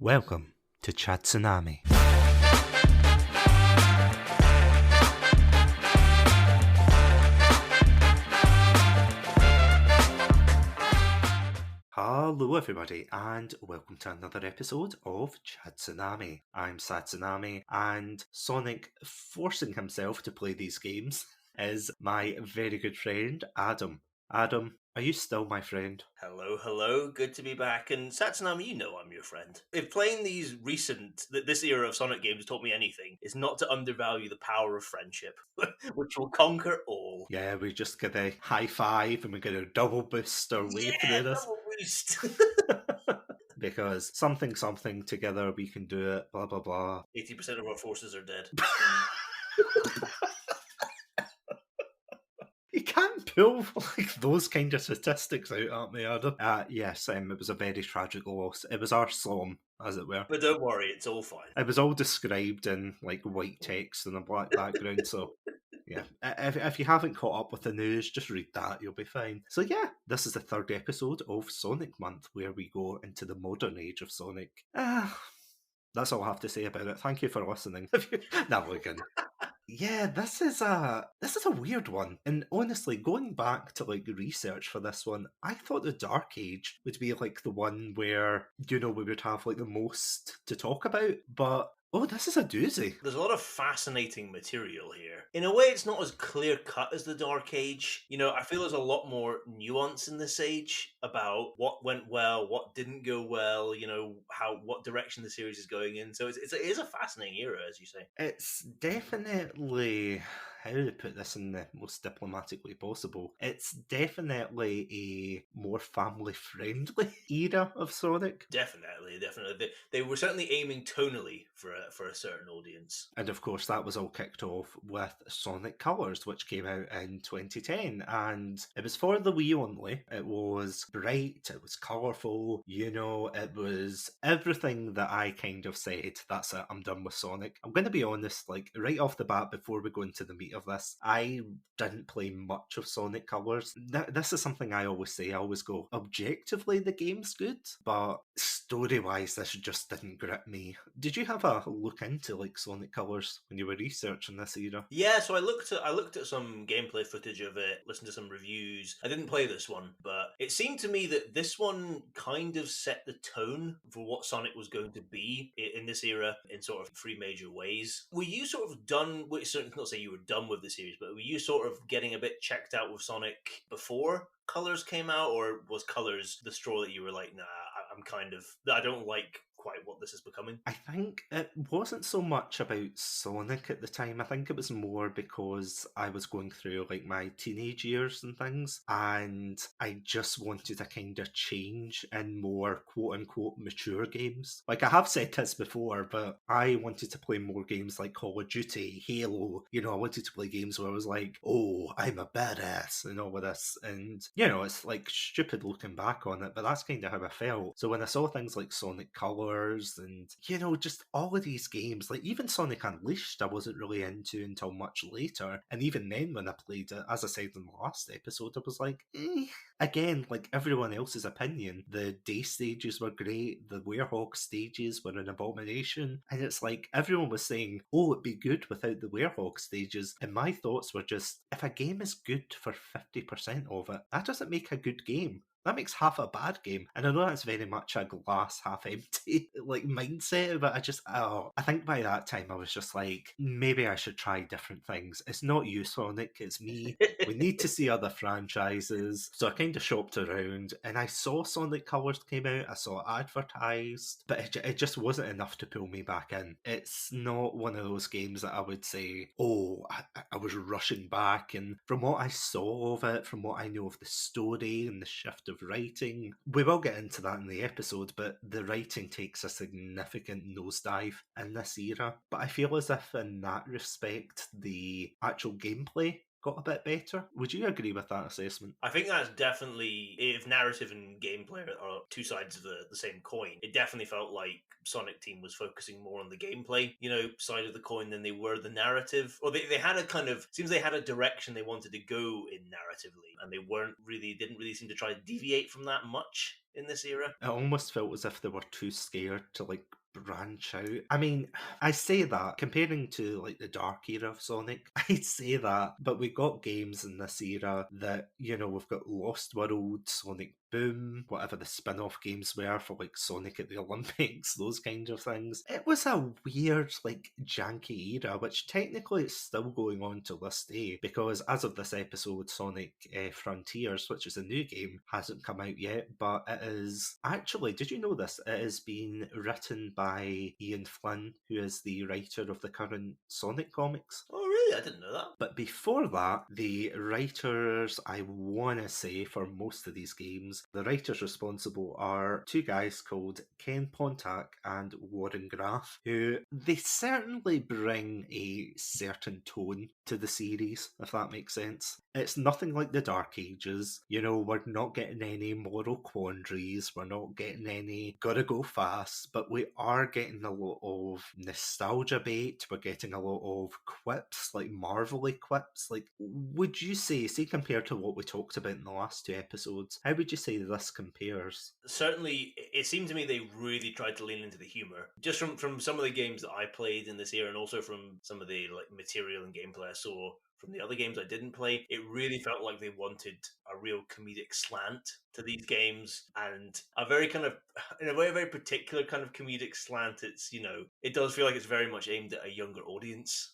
Welcome to Tsunami. Hello everybody and welcome to another episode of Tsunami. I'm Satsunami and Sonic forcing himself to play these games is my very good friend Adam. Adam, are you still my friend? Hello, good to be back. And Satsunami, you know I'm your friend. If playing this era of Sonic games taught me anything, it's not to undervalue the power of friendship, which will conquer all. Yeah, we're just gonna high five and we're gonna double boost our way through this. Double boost. Because something together we can do it, blah blah blah. 80% of our forces are dead. You can't pull like those kind of statistics out at me, Adam. Yes, it was a very tragic loss. It was our slum, as it were. But don't worry, it's all fine. It was all described in like white text and a black background, so yeah. If you haven't caught up with the news, just read that, you'll be fine. So yeah, this is the third episode of Sonic Month, where we go into the modern age of Sonic. That's all I have to say about it. Thank you for listening. Now we can. Yeah, this is a weird one. And honestly, going back to like research for this one, I thought the Dark Age would be like the one where, we would have like the most to talk about, but oh, this is a doozy. There's a lot of fascinating material here. In a way, it's not as clear cut as the Dark Age. I feel there's a lot more nuance in this age about what went well, what didn't go well, what direction the series is going in. So it is a fascinating era, as you say. It's definitely, how to put this in the most diplomatic way possible, it's definitely a more family-friendly era of Sonic. Definitely. They were certainly aiming tonally for a certain audience. And of course, that was all kicked off with Sonic Colors, which came out in 2010. And it was for the Wii only. It was bright, it was colourful, it was everything that I kind of said, that's it, I'm done with Sonic. I'm going to be honest, like, right off the bat, before we go into the meat of this, I didn't play much of Sonic Colors. This is something I always say. I always go, objectively, the game's good, but story-wise, this just didn't grip me. Did you have a look into like Sonic Colors when you were researching this era? Yeah, so I looked at some gameplay footage of it, listened to some reviews. I didn't play this one, but it seemed to me that this one kind of set the tone for what Sonic was going to be in this era in sort of three major ways. Were you sort of done, certainly not say you were done with the series, but were you sort of getting a bit checked out with Sonic before Colors came out, or was Colors the straw that you were like, nah, I don't like quite what this is becoming? I think it wasn't so much about Sonic at the time. I think it was more because I was going through like my teenage years and things, and I just wanted a kind of change in more quote unquote mature games. Like I have said this before, but I wanted to play more games like Call of Duty, Halo. I wanted to play games where I was like, oh, I'm a badass and all of this. And it's like stupid looking back on it, but that's kind of how I felt. So when I saw things like Sonic Colors and just all of these games, like even Sonic Unleashed I wasn't really into until much later, and even then when I played it, as I said in the last episode, I was like, again, like everyone else's opinion, the day stages were great, the Werehog stages were an abomination, and it's like everyone was saying, oh, it'd be good without the Werehog stages, and my thoughts were just, if a game is good for 50% of it, that doesn't make a good game. That makes half a bad game. And I know that's very much a glass half empty like mindset, but I think by that time I was just like, maybe I should try different things. It's not you, Sonic, it's me. We need to see other franchises. So I kind of shopped around and I saw Sonic Colors came out, I saw it advertised, but it just wasn't enough to pull me back in. It's not one of those games that I would say, oh, I was rushing back. And from what I saw of it, from what I know of the story and the shift of writing, we will get into that in the episode, but the writing takes a significant nosedive in this era. But I feel as if in that respect, the actual gameplay got a bit better. Would you agree with that assessment? I think that's definitely, if narrative and gameplay are two sides of the same coin, it definitely felt like Sonic Team was focusing more on the gameplay, side of the coin than they were the narrative. Or they had a kind of, seems they had a direction they wanted to go in narratively, and they didn't really seem to try to deviate from that much in this era. It almost felt as if they were too scared to branch out. I mean, I say that comparing to the dark era of Sonic, I'd say that, but we got games in this era that, we've got Lost World, Sonic Boom, whatever the spin-off games were for Sonic at the Olympics, those kinds of things. It was a weird, janky era, which technically is still going on to this day, because as of this episode, Sonic Frontiers, which is a new game, hasn't come out yet, but it is actually, did you know this? It is being written by Ian Flynn, who is the writer of the current Sonic comics. Oh, really? I didn't know that. But before that, the writers, I want to say, for most of these games, the writers responsible are two guys called Ken Pontac and Warren Graff, who they certainly bring a certain tone to the series, if that makes sense. It's nothing like the Dark Ages. We're not getting any moral quandaries, we're not getting any gotta go fast, but we are getting a lot of nostalgia bait, we're getting a lot of quips, Marvel-y quips. Would you say compared to what we talked about in the last two episodes, how would you say this compares? Certainly, it seemed to me they really tried to lean into the humor. Just from some of the games that I played in this era, and also from some of the material and gameplay I saw from the other games I didn't play, it really felt like they wanted a real comedic slant to these games, and a very very particular kind of comedic slant. It's, it does feel like it's very much aimed at a younger audience,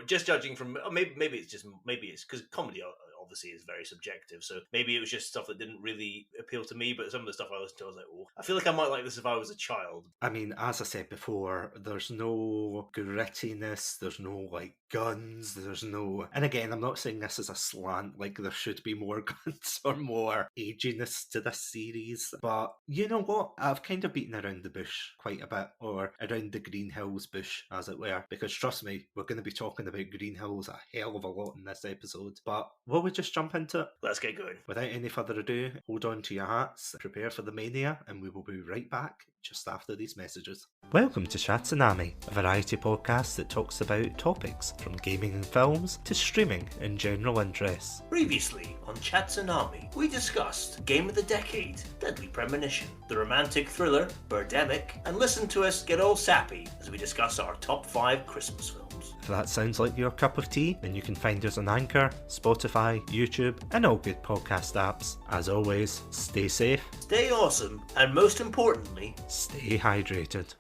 just judging from, maybe it's because comedy obviously is very subjective, so maybe it was just stuff that didn't really appeal to me, but some of the stuff I listened to, I was like, oh, I feel like I might like this if I was a child. I mean, as I said before, there's no grittiness, there's no guns, there's no, and again, I'm not saying this is a slant, there should be more guns or more edginess to this series, but you know what, I've kind of beaten around the bush quite a bit, or around the Green Hills bush, as it were, because trust me, we're going to be talking about Green Hills a hell of a lot in this episode. But will we just jump into it? Let's get going. Without any further ado, hold on to your hats, prepare for the mania, and we will be right back just after these messages. Welcome to Satsu and Adam, a variety podcast that talks about topics from gaming and films to streaming and general interests. Previously on Chatsunami, we discussed Game of the Decade, Deadly Premonition, the romantic thriller Birdemic, and listen to us get all sappy as we discuss our top 5 Christmas films. If that sounds like your cup of tea, then you can find us on Anchor, Spotify, YouTube, and all good podcast apps. As always, stay safe, stay awesome, and most importantly, stay hydrated.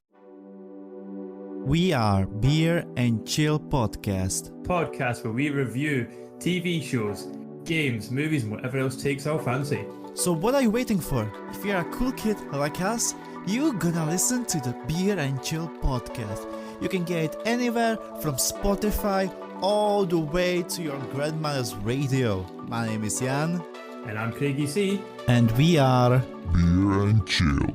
We are Beer and Chill Podcast. Podcast where we review TV shows, games, movies, and whatever else takes our fancy. So what are you waiting for? If you're a cool kid like us, you're gonna listen to the Beer and Chill Podcast. You can get it anywhere from Spotify all the way to your grandmother's radio. My name is Jan. And I'm Craigie C. And we are Beer and Chill.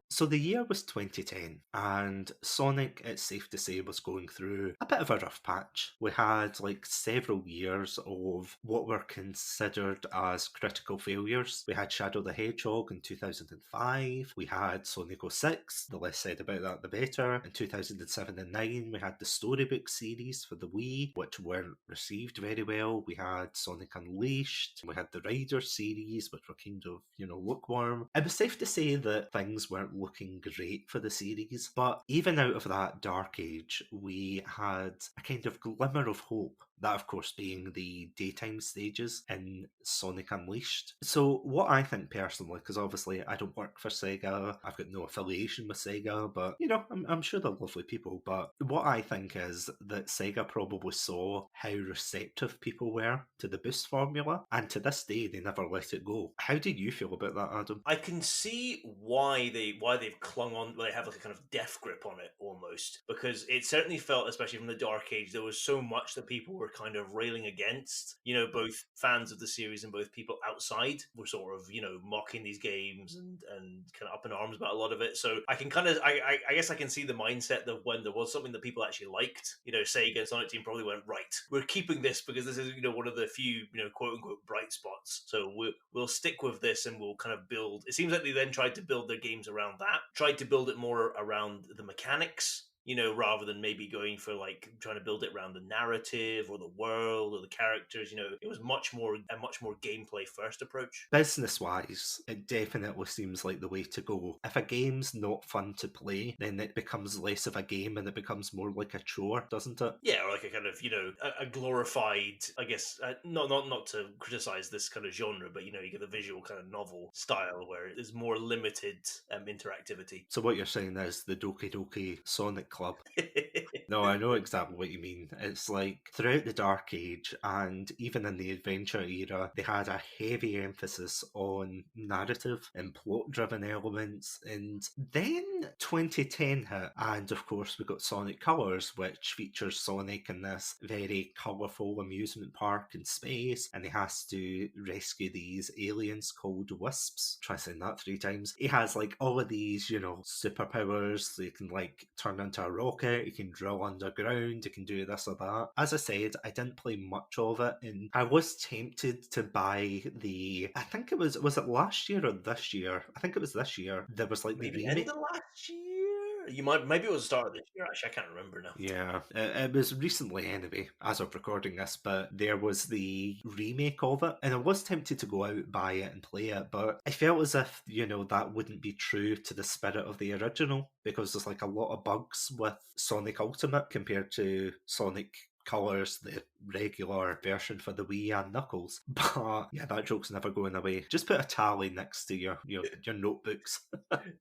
So the year was 2010, and Sonic, it's safe to say, was going through a bit of a rough patch. We had several years of what were considered as critical failures. We had Shadow the Hedgehog in 2005, we had Sonic 06, the less said about that the better. In 2007 and 9, we had the Storybook series for the Wii, which weren't received very well. We had Sonic Unleashed, we had the Rider series, which were kind of, lukewarm. It was safe to say that things weren't looking great for the series, but even out of that dark age, we had a kind of glimmer of hope. That, of course, being the daytime stages in Sonic Unleashed. So what I think personally, because obviously I don't work for Sega, I've got no affiliation with Sega, but, I'm sure they're lovely people, but what I think is that Sega probably saw how receptive people were to the boost formula, and to this day, they never let it go. How do you feel about that, Adam? I can see why they've clung on, they have a kind of death grip on it almost, because it certainly felt, especially from the dark age, there was so much that people were were kind of railing against. You know, both fans of the series and both people outside were sort of, you know, mocking these games and kind of up in arms about a lot of it. So I can kind of, I guess I can see the mindset that when there was something that people actually liked, you know, Sega and Sonic Team probably went, right, we're keeping this because this is, you know, one of the few, you know, quote unquote bright spots. So we'll stick with this and we'll kind of build. It seems like they then tried to build their games around that, tried to build it more around the mechanics, you know, rather than maybe going for like trying to build it around the narrative or the world or the characters. You know, it was a much more gameplay first approach. Business wise, it definitely seems like the way to go. If a game's not fun to play, then it becomes less of a game and it becomes more like a chore, doesn't it? Yeah, or like a kind of, you know, a glorified, I guess, not to criticize this kind of genre, but, you know, you get the visual kind of novel style where there's more limited interactivity. So what you're saying is the Doki Doki Sonic Club. No, I know exactly what you mean. It's like throughout the Dark Age and even in the Adventure era, they had a heavy emphasis on narrative and plot-driven elements. And then 2010 hit, and of course we got Sonic Colors, which features Sonic in this very colourful amusement park in space, and he has to rescue these aliens called Wisps. Try saying that 3 times. He has like all of these, you know, superpowers. He can like turn into a rocket, he can drill underground, he can do this or that. As I said, I didn't play much of it, and I was tempted to buy I think it was it last year or this year? I think it was this year. There was like Maybe the end remake. of last year. Maybe it was the start of this year. Actually, I can't remember now. Yeah, it was recently anyway, as of recording this, but there was the remake of it, and I was tempted to go out, buy it, and play it, but I felt as if, you know, that wouldn't be true to the spirit of the original, because there's like a lot of bugs with Sonic Ultimate compared to Sonic Colors, the regular version for the Wii and Knuckles. But yeah, that joke's never going away. Just put a tally next to your notebooks.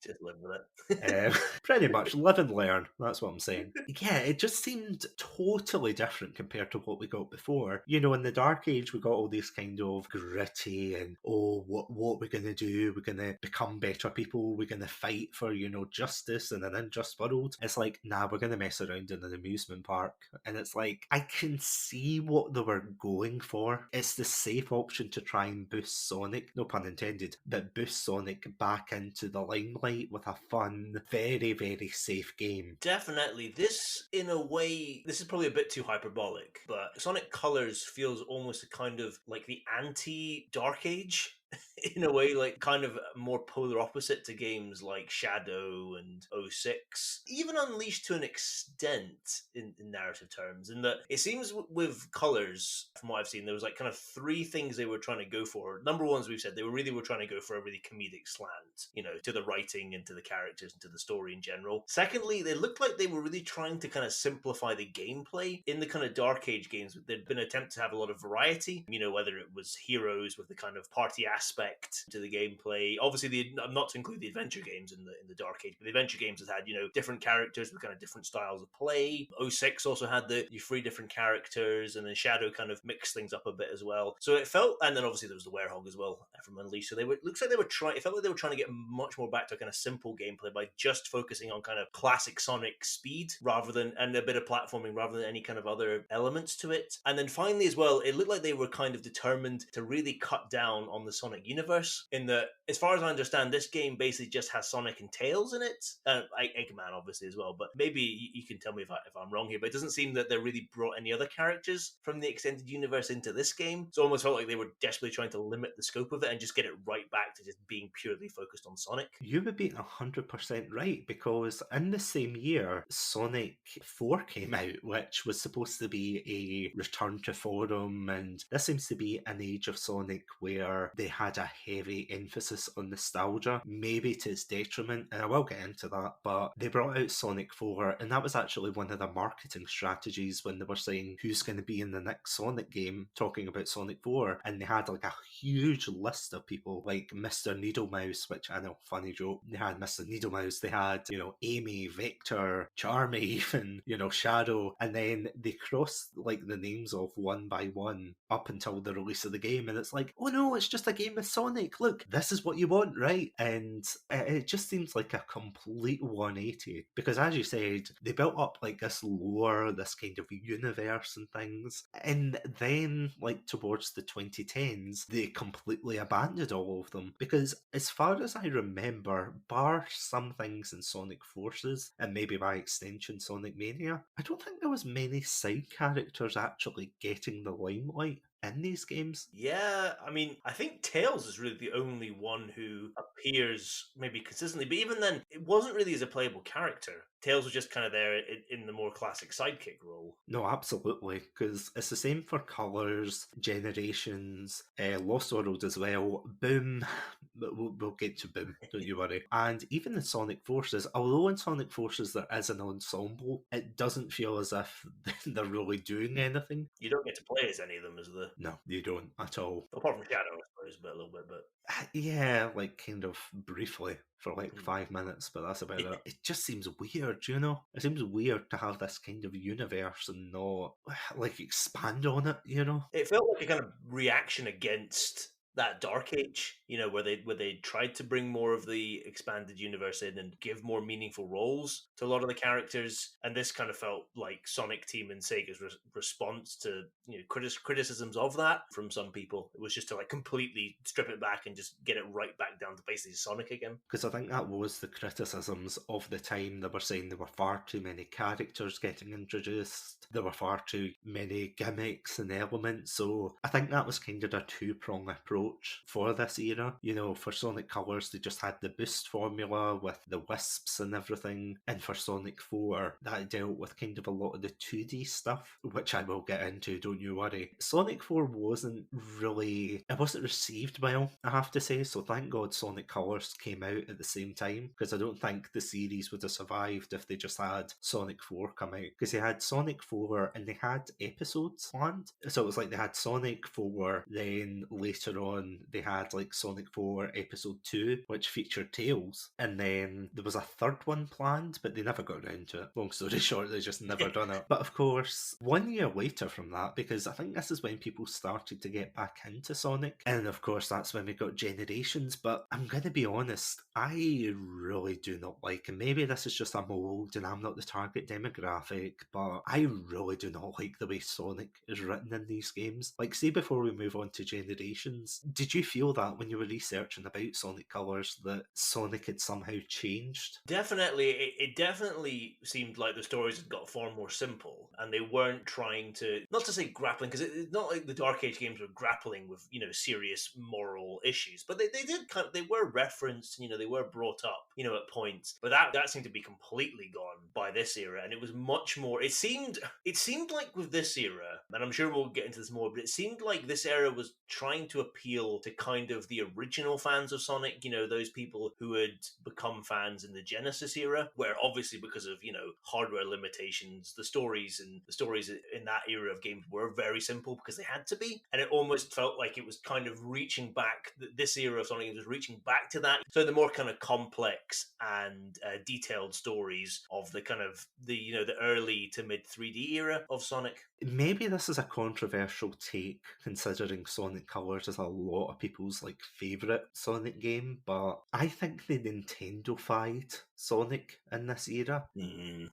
Just live with it. Pretty much live and learn. That's what I'm saying. Yeah, it just seemed totally different compared to what we got before. You know, in the Dark Age, we got all these kind of gritty and what we're gonna do? We're gonna become better people. We're gonna fight for, you know, justice in an unjust world. It's like, nah, we're gonna mess around in an amusement park, and it's like I can see what they were going for. It's the safe option to try and boost Sonic, no pun intended, but boost Sonic back into the limelight with a fun, very, very safe game. Definitely. This, in a way, this is probably a bit too hyperbolic, but Sonic Colors feels almost a kind of like the anti-Dark Age. In a way, like kind of more polar opposite to games like Shadow and 06, even Unleashed to an extent in narrative terms, in that it seems with Colors, from what I've seen, there was like kind of 3 things they were trying to go for. Number one, as we've said, they were trying to go for a really comedic slant, you know, to the writing and to the characters and to the story in general. Secondly, they looked like they were really trying to kind of simplify the gameplay. In the kind of Dark Age games, there'd been an attempt to have a lot of variety, you know, whether it was heroes with the kind of party aspect to the gameplay. Obviously, not to include the adventure games in the Dark Age, but the adventure games has had, you know, different characters with kind of different styles of play. 06 also had the 3 different characters, and then Shadow kind of mixed things up a bit as well. So it felt, and then obviously there was the Werehog as well from Unleashed. So looks like they were trying. It felt like they were trying to get much more back to a kind of simple gameplay by just focusing on kind of classic Sonic speed rather than, and a bit of platforming rather than any kind of other elements to it. And then finally as well, it looked like they were kind of determined to really cut down on the Sonic universe, in that, as far as I understand, this game basically just has Sonic and Tails in it. Eggman obviously as well, but maybe you can tell me if I'm wrong here, but it doesn't seem that they really brought any other characters from the extended universe into this game. So it almost felt like they were desperately trying to limit the scope of it and just get it right back to just being purely focused on Sonic. You would be 100% right, because in the same year, Sonic 4 came out, which was supposed to be a return to form, and this seems to be an age of Sonic where they had a heavy emphasis on nostalgia, maybe to its detriment, and I will get into that, but they brought out Sonic 4, and that was actually one of the marketing strategies when they were saying who's going to be in the next Sonic game, talking about Sonic 4, and they had like a huge list of people, like Mr. Needlemouse, which I know, funny joke, they had Mr. Needlemouse, they had, you know, Amy, Vector, Charmy, even, you know, Shadow, and then they crossed like the names off one by one up until the release of the game, and it's like, oh no, it's just a game with Sonic. Look, this is what you want, right? And it just seems like a complete 180 because, as you said, they built up like this lore, this kind of universe and things, and then like towards the 2010s, they completely abandoned all of them because, as far as I remember, bar some things in Sonic Forces and maybe by extension Sonic Mania, I don't think there was many side characters actually getting the limelight in these games. Yeah, I mean, I think Tails is really the only one who appears maybe consistently, but even then, it wasn't really as a playable character. Tails was just kind of there in the more classic sidekick role. No, absolutely, because it's the same for Colours, Generations, Lost World as well, Boom, but we'll get to Boom, don't you worry. And even the Sonic Forces, although in Sonic Forces there is an ensemble, it doesn't feel as if they're really doing anything. You don't get to play as any of them as the... No, you don't at all. Apart from Shadow, I suppose, but a little bit, but... Yeah, like kind of briefly for like 5 minutes, but that's about it. It just seems weird, you know? It seems weird to have this kind of universe and not like expand on it, you know? It felt like a kind of reaction against that Dark Age, you know, where they tried to bring more of the expanded universe in and give more meaningful roles to a lot of the characters, and this kind of felt like Sonic Team and Sega's response to, you know, criticisms of that from some people. It was just to like completely strip it back and just get it right back down to basically Sonic again. Because I think that was the criticisms of the time. They were saying there were far too many characters getting introduced, there were far too many gimmicks and elements, so I think that was kind of a two-prong approach for this era. You know, for Sonic Colors, they just had the boost formula with the wisps and everything, and for Sonic 4, that dealt with kind of a lot of the 2D stuff, which I will get into, don't you worry. Sonic 4 wasn't received well, I have to say, so thank God Sonic Colors came out at the same time, because I don't think the series would have survived if they just had Sonic 4 come out, because they had Sonic 4 and they had episodes planned. So it was like they had Sonic 4, then later on they had like Sonic 4 Episode 2, which featured Tails, and then there was a third one planned, but they never got around to it. Long story short, they just never done it. But of course, 1 year later from that, because I think this is when people started to get back into Sonic, and of course that's when we got Generations, but I'm going to be honest, I really do not like, and maybe this is just I'm old and I'm not the target demographic, but I really do not like the way Sonic is written in these games. Like, say before we move on to Generations, did you feel that when you were researching about Sonic Colors that Sonic had somehow changed? Definitely, it definitely seemed like the stories had got far more simple, and they weren't trying to, not to say grappling, because it's not like the Dark Age games were grappling with, you know, serious moral issues, but they did kind of, they were referenced, you know, they were brought up, you know, at points, but that seemed to be completely gone by this era, and it was much more, it seemed like with this era, and I'm sure we'll get into this more, but it seemed like this era was trying to appeal to kind of the original fans of Sonic, you know, those people who had become fans in the Genesis era, where obviously because of, you know, hardware limitations, the stories in that era of games were very simple because they had to be, and it almost felt like it was kind of reaching back, this era of Sonic was reaching back to that. So the more kind of complex and detailed stories of the kind of the, you know, the early to mid 3D era of Sonic. Maybe this is a controversial take, considering Sonic Colors is a lot of people's like favourite Sonic game, but I think they Nintendo-fied Sonic in this era.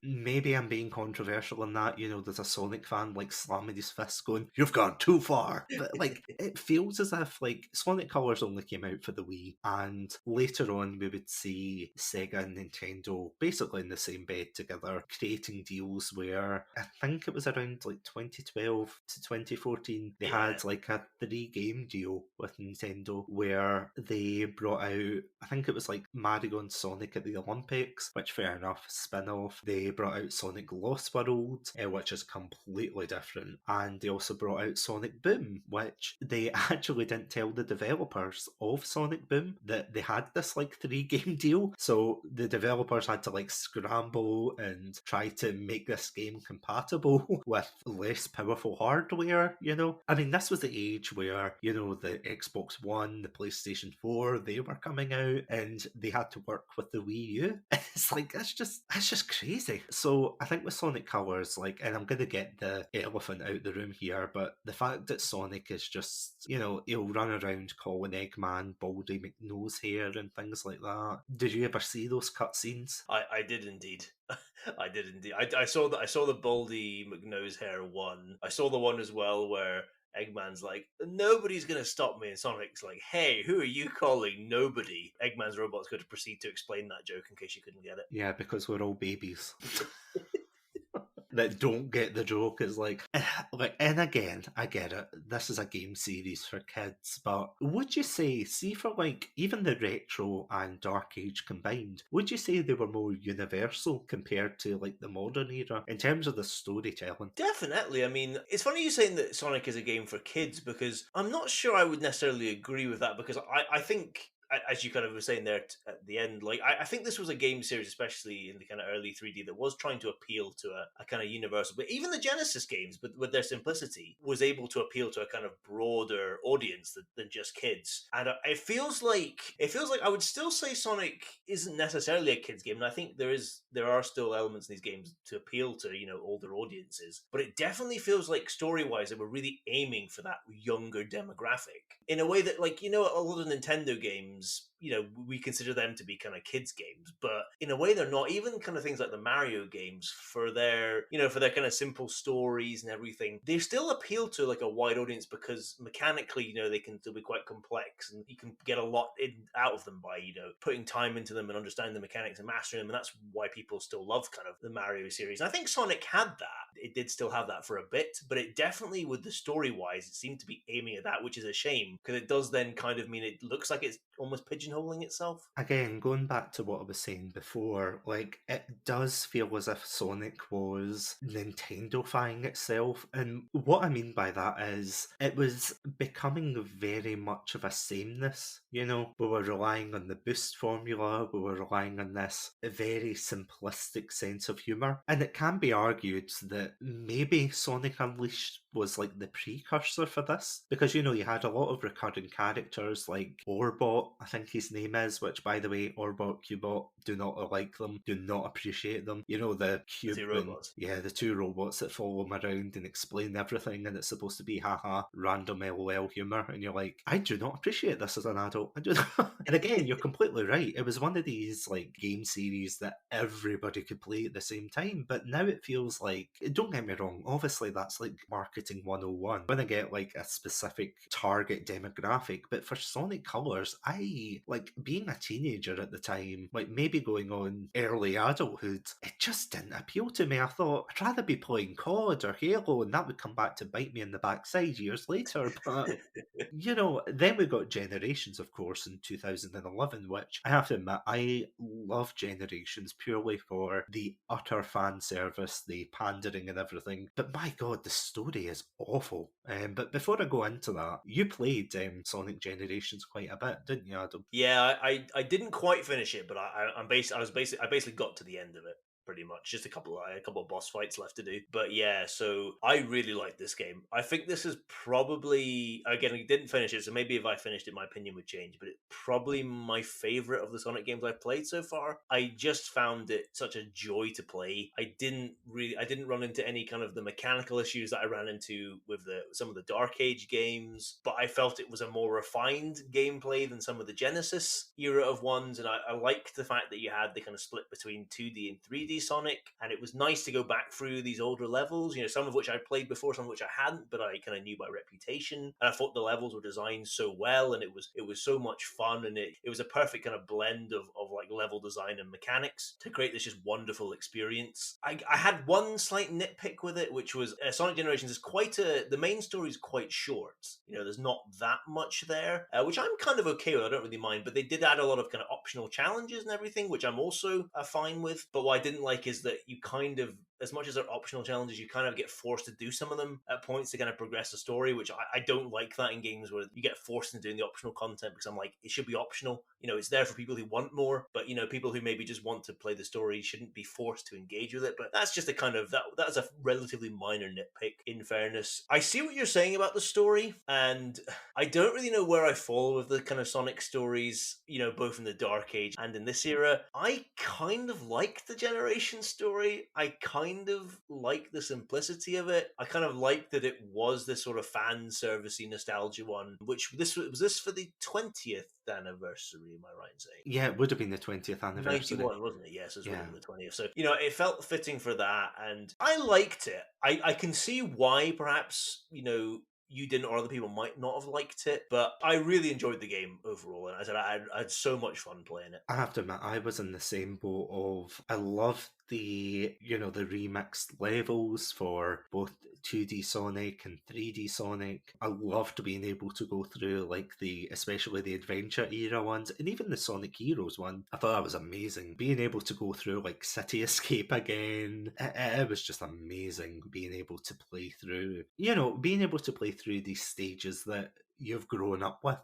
Maybe I'm being controversial in that, you know, there's a Sonic fan like slamming his fist going, "You've gone too far." But like, it feels as if like Sonic Colors only came out for the Wii, and later on we would see Sega and Nintendo basically in the same bed together, creating deals where I think it was around like 2012 to 2014, they had like a 3-game deal with Nintendo where they brought out, I think it was like Mario and Sonic at the Olympics, which fair enough, spin-off. They brought out Sonic Lost World, which is completely different, and they also brought out Sonic Boom, which they actually didn't tell the developers of Sonic Boom that they had this like 3-game deal, so the developers had to like scramble and try to make this game compatible with less powerful hardware, you know? I mean, this was the age where, you know, the Xbox One, the PlayStation 4, they were coming out, and they had to work with the Wii U. It's like, that's just crazy. So I think with Sonic Colors, like, and I'm gonna get the elephant out the room here, but the fact that Sonic is just, he'll run around calling Eggman Baldy McNosehair and things like that. Did you ever see those cutscenes? I did indeed. I did indeed. I saw that. I saw the Baldy McNosehair one. I saw the one as well where Eggman's like, nobody's going to stop me. And Sonic's like, hey, who are you calling nobody? Eggman's robot's going to proceed to explain that joke in case you couldn't get it. Yeah, because we're all babies. That don't get the joke is like, and again, I get it. This is a game series for kids, but would you say, see for like even the retro and dark age combined, would you say they were more universal compared to like the modern era in terms of the storytelling? Definitely. I mean, it's funny you saying that Sonic is a game for kids because I'm not sure I would necessarily agree with that because I think, as you kind of were saying there at the end, like I think this was a game series, especially in the kind of early 3D, that was trying to appeal to a kind of universal. But even the Genesis games, with their simplicity, was able to appeal to a kind of broader audience than just kids. And it feels like I would still say Sonic isn't necessarily a kids game, and I think there are still elements in these games to appeal to older audiences. But it definitely feels like story-wise they were really aiming for that younger demographic in a way that, like, a lot of Nintendo games, we consider them to be kind of kids games, but in a way they're not. Even kind of things like the Mario games, for their kind of simple stories and everything, they still appeal to like a wide audience because mechanically, they can still be quite complex and you can get a lot out of them by, putting time into them and understanding the mechanics and mastering them. And that's why people still love kind of the Mario series. And I think Sonic had that. It did still have that for a bit, but it definitely, with the story-wise, it seemed to be aiming at that, which is a shame because it does then kind of mean it looks like it's almost pigeonholing itself. Again, going back to what I was saying before, like, it does feel as if Sonic was Nintendo-fying itself. And what I mean by that is it was becoming very much of a sameness. We were relying on the boost formula, we were relying on this very simplistic sense of humour. And it can be argued that maybe Sonic Unleashed was like the precursor for this, because you had a lot of recurring characters like Orbot, I think his name is, which, by the way, Orbot, Cubot, do not like them, do not appreciate them. The cube, two robots. The two robots that follow him around and explain everything, and it's supposed to be haha random LOL humour, and you're like, I do not appreciate this as an adult. I do not. And again, you're completely right. It was one of these like game series that everybody could play at the same time, but now it feels like, don't get me wrong, obviously that's like marketing 101. I'm gonna get like a specific target demographic, but for Sonic Colors, I like being a teenager at the time, like maybe going on early adulthood, it just didn't appeal to me. I thought I'd rather be playing COD or Halo, and that would come back to bite me in the backside years later. But then we got Generations, of course, in 2011, which I have to admit, I love Generations purely for the utter fan service, the pandering and everything. But my god, the story is awful. But before I go into that, you played Sonic Generations quite a bit, didn't you, Adam? Yeah, I didn't quite finish it, but I basically got to the end of it. Pretty much, just a couple of boss fights left to do. But yeah, so I really like this game. I think this is probably, again, I didn't finish it, so maybe if I finished it, my opinion would change. But it's probably my favorite of the Sonic games I've played so far. I just found it such a joy to play. I didn't run into any kind of the mechanical issues that I ran into with some of the Dark Age games. But I felt it was a more refined gameplay than some of the Genesis era of ones, and I liked the fact that you had the kind of split between 2D and 3D Sonic, and it was nice to go back through these older levels, some of which I'd played before, some of which I hadn't, but I kind of knew by reputation. And I thought the levels were designed so well, and it was so much fun, and it was a perfect kind of blend of like level design and mechanics to create this just wonderful experience. I had one slight nitpick with it, which was Sonic Generations is the main story is quite short. There's not that much there, which I'm kind of okay with. I don't really mind, but they did add a lot of kind of optional challenges and everything, which I'm also fine with. But what I didn't like is that you kind of, as much as they're optional challenges, you kind of get forced to do some of them at points to kind of progress the story, which I don't like that in games where you get forced into doing the optional content, because I'm like, it should be optional. It's there for people who want more, but people who maybe just want to play the story shouldn't be forced to engage with it. But that's just a kind of that's a relatively minor nitpick, in fairness. I see what you're saying about the story, and I don't really know where I fall with the kind of Sonic stories, both in the Dark Age and in this era. I kind of like the Generation story. I kind of like the simplicity of it. I kind of like that it was this sort of fan servicey nostalgia one, which was this for the 20th anniversary, am I right in saying? Yeah, it would have been the 20th anniversary. 91, wasn't it? Yes, it would have been the 20th. So, it felt fitting for that, and I liked it. I can see why perhaps, you didn't, or other people might not have liked it, but I really enjoyed the game overall, and I had so much fun playing it. I have to admit, I was in the same boat of, I loved the remixed levels for both 2D Sonic and 3D Sonic. I loved being able to go through especially the adventure era ones, and even the Sonic Heroes one. I thought that was amazing. Being able to go through City Escape again, it was just amazing being able to play through, being able to play through these stages that you've grown up with.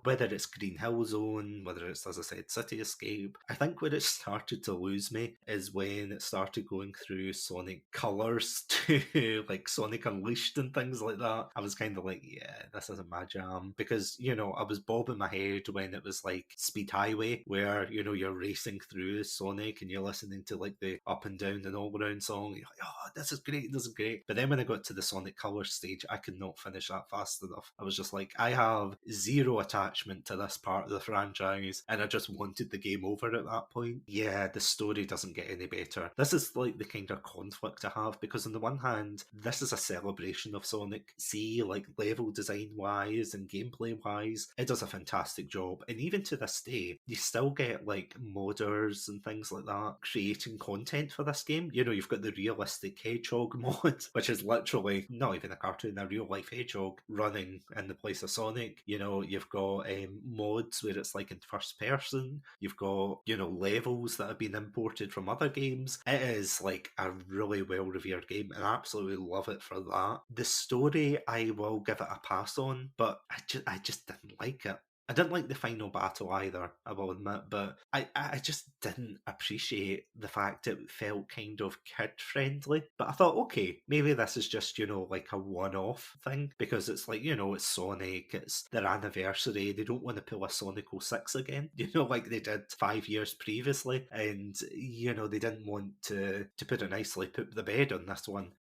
Whether it's Green Hill Zone, whether it's, as I said, City Escape. I think where it started to lose me is when it started going through Sonic Colors to Sonic Unleashed and things like that. I was kind of like, yeah, this isn't my jam. Because, I was bobbing my head when it was Speed Highway, where, you're racing through Sonic and you're listening to the up and down and all around song. You're like, oh, this is great, this is great. But then when I got to the Sonic Colors stage, I could not finish that fast enough. I was just like, I have zero attachment to this part of the franchise, and I just wanted the game over at that point. Yeah, the story doesn't get any better. This is the kind of conflict I have, because on the one hand, this is a celebration of Sonic. See, level design wise and gameplay wise, it does a fantastic job, and even to this day, you still get modders and things like that creating content for this game. You've got the realistic hedgehog mod, which is literally not even a cartoon, a real life hedgehog running in the place of Sonic. You've got mods where it's in first person. You've got, levels that have been imported from other games. It is a really well-revered game, and I absolutely love it for that. The story, I will give it a pass on, but I just didn't like it. I didn't like the final battle either, I will admit, but I just didn't appreciate the fact it felt kind of kid-friendly. But I thought, okay, maybe this is just, a one-off thing, because it's it's Sonic, it's their anniversary, they don't want to pull a Sonic 06 again, like they did 5 years previously, and, they didn't want to put it nicely, poop the bed on this one.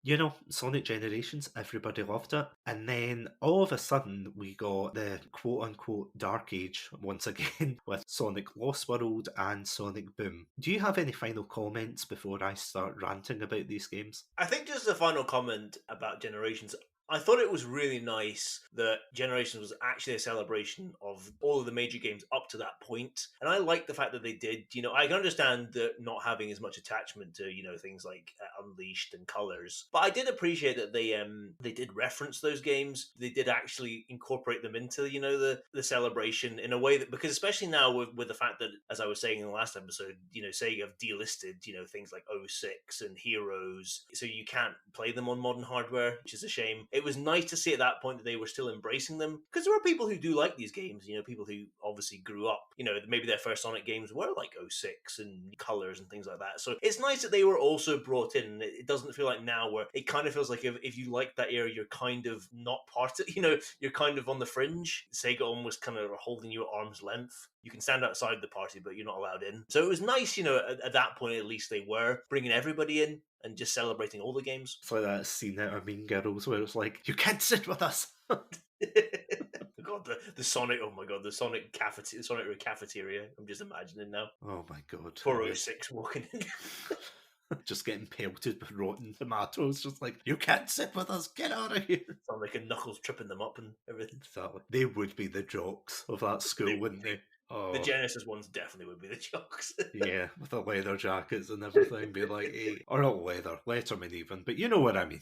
Sonic Generations, everybody loved it, and then all of a sudden we got the quote-unquote Dark Age once again with Sonic Lost World and Sonic Boom. Do you have any final comments before I start ranting about these games? I think just a final comment about Generations. I thought it was really nice that Generations was actually a celebration of all of the major games up to that point. And I like the fact that they did, I can understand that not having as much attachment to, things like Unleashed and Colors. But I did appreciate that they did reference those games. They did actually incorporate them into, the celebration in a way that, because especially now with the fact that, as I was saying in the last episode, Sega have delisted, things like 06 and Heroes. So you can't play them on modern hardware, which is a shame. It was nice to see at that point that they were still embracing them, because there are people who do like these games, people who obviously grew up, maybe their first Sonic games were 06 and Colors and things like that. So it's nice that they were also brought in. It doesn't feel like now where it kind of feels like if you like that era, you're kind of not part of, you're kind of on the fringe. Sega almost kind of are holding you at arm's length. You can stand outside the party, but you're not allowed in. So it was nice, at that point at least they were bringing everybody in and just celebrating all the games. It's like that scene out of Mean Girls where it's like, you can't sit with us. God, the Sonic, oh my God, the Sonic cafeteria. I'm just imagining now. Oh my God. 406 walking in. Just getting pelted with rotten tomatoes, just like, you can't sit with us, get out of here. Sonic and Knuckles tripping them up and everything. Exactly. They would be the jocks of that school, wouldn't they? Oh. The Genesis ones definitely would be the jocks. Yeah, with the leather jackets and everything, be like, hey, or not leather, Letterman even, but you know what I mean.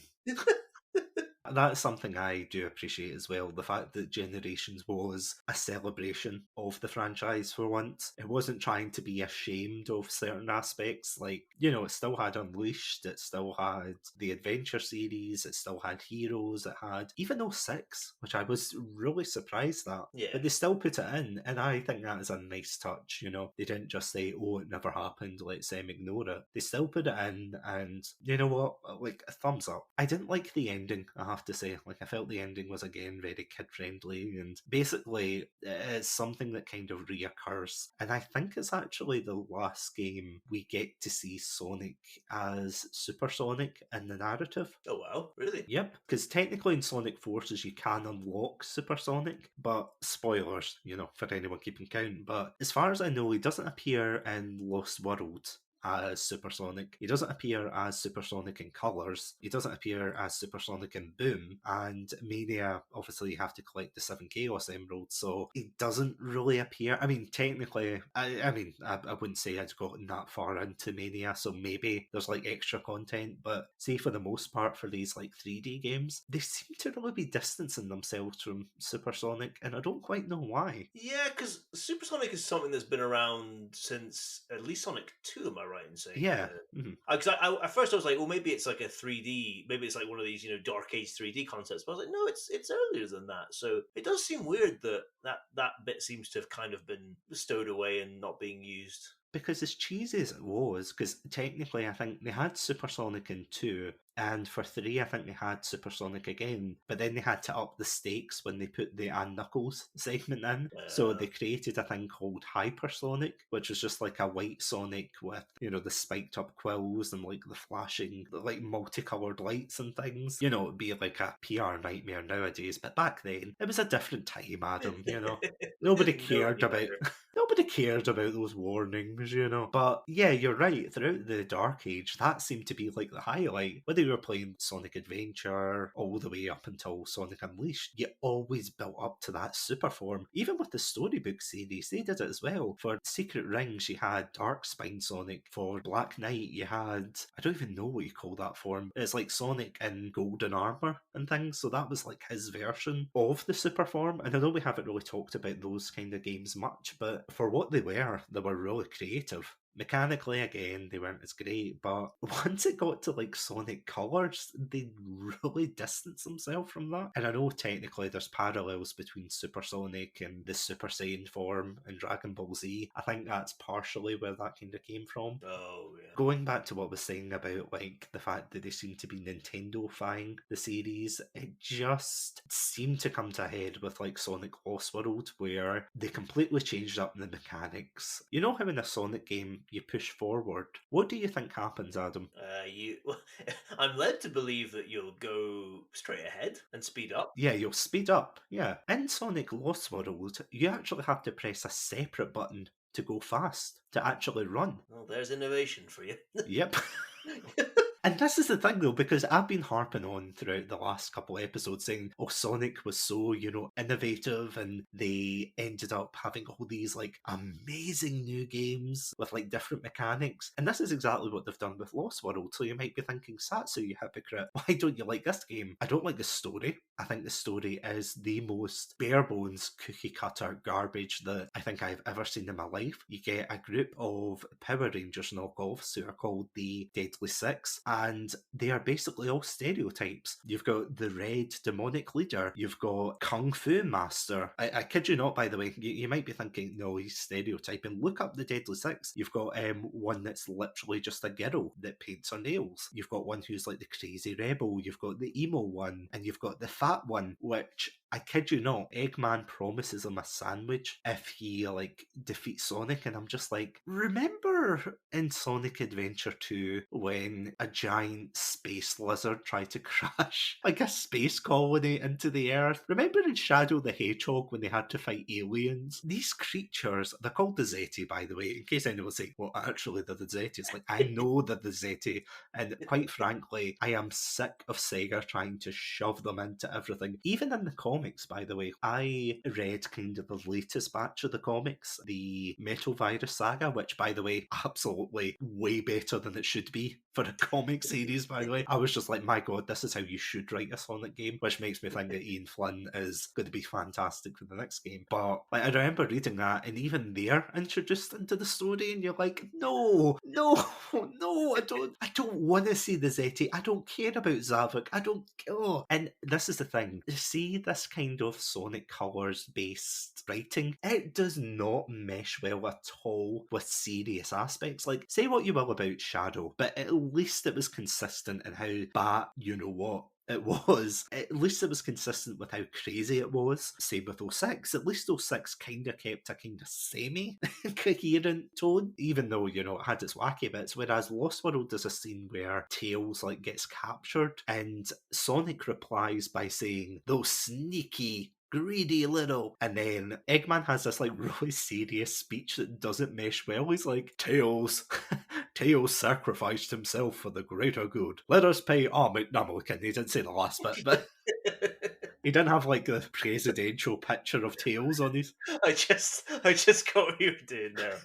that's something I do appreciate as well. The fact that Generations was a celebration of the franchise for once. It wasn't trying to be ashamed of certain aspects. Like, it still had Unleashed, it still had the Adventure series, it still had Heroes, it had even '06, which I was really surprised at. Yeah. But they still put it in, and I think that is a nice touch, They didn't just say, oh, it never happened, let's ignore it. They still put it in, and you know what? Like, a thumbs up. I didn't like the ending, I have to say. Like, I felt the ending was, again, very kid-friendly, and basically, it's something that kind of reoccurs. And I think it's actually the last game we get to see Sonic as Super Sonic in the narrative. Oh, wow. Really? Yep, because technically in Sonic Forces you can unlock Super Sonic, but spoilers, for anyone keeping count. But as far as I know, he doesn't appear in Lost World as Super Sonic. He doesn't appear as Super Sonic in Colors. He doesn't appear as Super Sonic in Boom. And Mania, obviously, you have to collect the 7 Chaos Emeralds, so he doesn't really appear. I mean, technically, I wouldn't say I'd gotten that far into Mania, so maybe there's like extra content, but say for the most part for these like 3D games, they seem to really be distancing themselves from Super Sonic, and I don't quite know why. Yeah, because Super Sonic is something that's been around since at least Sonic 2, am I right in saying? Yeah. Because I at first I was like, well, maybe it's like a 3D, maybe it's like one of these, Dark Age 3D concepts. But I was like, no, it's earlier than that. So it does seem weird that bit seems to have kind of been stowed away and not being used. Because as cheesy as it was, because technically I think they had Super Sonic in 2, and for 3 I think they had Super Sonic again, but then they had to up the stakes when they put the and Knuckles segment in. So they created a thing called Hypersonic, which was just like a white Sonic with, the spiked up quills and like the flashing, like multicoloured lights and things. It'd be like a PR nightmare nowadays, but back then it was a different time, Adam, Nobody cared about nobody cared about those warnings, But yeah, you're right. Throughout the Dark Age, that seemed to be like the highlight. Whether you were playing Sonic Adventure all the way up until Sonic Unleashed, you always built up to that super form. Even with the storybook series, they did it as well. For Secret Rings, you had Dark Spine Sonic. For Black Knight, you had, I don't even know what you call that form. It's like Sonic in golden armour and things. So that was like his version of the super form. And I know we haven't really talked about those kind of games much, but for what they were really creative. Mechanically, again, they weren't as great, but once it got to like Sonic Colors, they really distanced themselves from that. And I know technically there's parallels between Super Sonic and the Super Saiyan form in Dragon Ball Z. I think that's partially where that kind of came from. Oh, yeah. Going back to what I was saying about like the fact that they seem to be Nintendo-fying the series, it just seemed to come to a head with like Sonic Lost World, where they completely changed up the mechanics. You know how in a Sonic game you push forward? What do you think happens, Adam? I'm led to believe that you'll go straight ahead and speed up. Yeah, you'll speed up. Yeah. In Sonic Lost World, you actually have to press a separate button to go fast, to actually run. Well, there's innovation for you. Yep. And this is the thing, though, because I've been harping on throughout the last couple of episodes saying, oh, Sonic was so, innovative, and they ended up having all these, like, amazing new games with, like, different mechanics. And this is exactly what they've done with Lost World. So you might be thinking, Satsu, you hypocrite, why don't you like this game? I don't like the story. I think the story is the most bare-bones, cookie-cutter garbage that I think I've ever seen in my life. You get a group of Power Rangers knockoffs who are called the Deadly Six, and they are basically all stereotypes. You've got the red demonic leader, you've got Kung Fu Master. I kid you not, by the way, you might be thinking, no, he's stereotyping. Look up the Deadly Six. You've got one that's literally just a girl that paints her nails. You've got one who's like the crazy rebel. You've got the emo one, and you've got the fat one, which, I kid you not, Eggman promises him a sandwich if he, like, defeats Sonic, and I'm just like, remember in Sonic Adventure 2 when a giant space lizard tried to crash, like, a space colony into the Earth? Remember in Shadow the Hedgehog when they had to fight aliens? These creatures, they're called the Zeti, by the way, in case anyone's saying, well, actually, they're the Zetis. Like, I know they're the Zeti, and quite frankly, I am sick of Sega trying to shove them into everything. Even in the comics, comics, by the way. I read kind of the latest batch of the comics, the Metal Virus Saga, which, by the way, absolutely way better than it should be for a comic series, by the way. I was just like, my god, this is how you should write a Sonic game, which makes me think that Ian Flynn is going to be fantastic for the next game. But like, I remember reading that, and even they're introduced into the story, and you're like, no, I don't want to see the Zeti. I don't care about Zavok. I don't care. And this is the thing. See this kind of Sonic Colors based writing, it does not mesh well at all with serious aspects. Like, say what you will about Shadow, but at least it was consistent in how bad, you know what, it was. At least it was consistent with how crazy it was. Same with 06. At least 06 kind of kept a kind of semi-coherent tone, even though, you know, it had its wacky bits. Whereas Lost World does a scene where Tails, like, gets captured, and Sonic replies by saying, "Those sneaky greedy little," and then Eggman has this like really serious speech that doesn't mesh well. He's like, Tails Tails sacrificed himself for the greater good. Let us pay homage. No, I'm looking, he didn't say the last bit, but he didn't have like the presidential picture of Tails on his. I just got what you were doing there.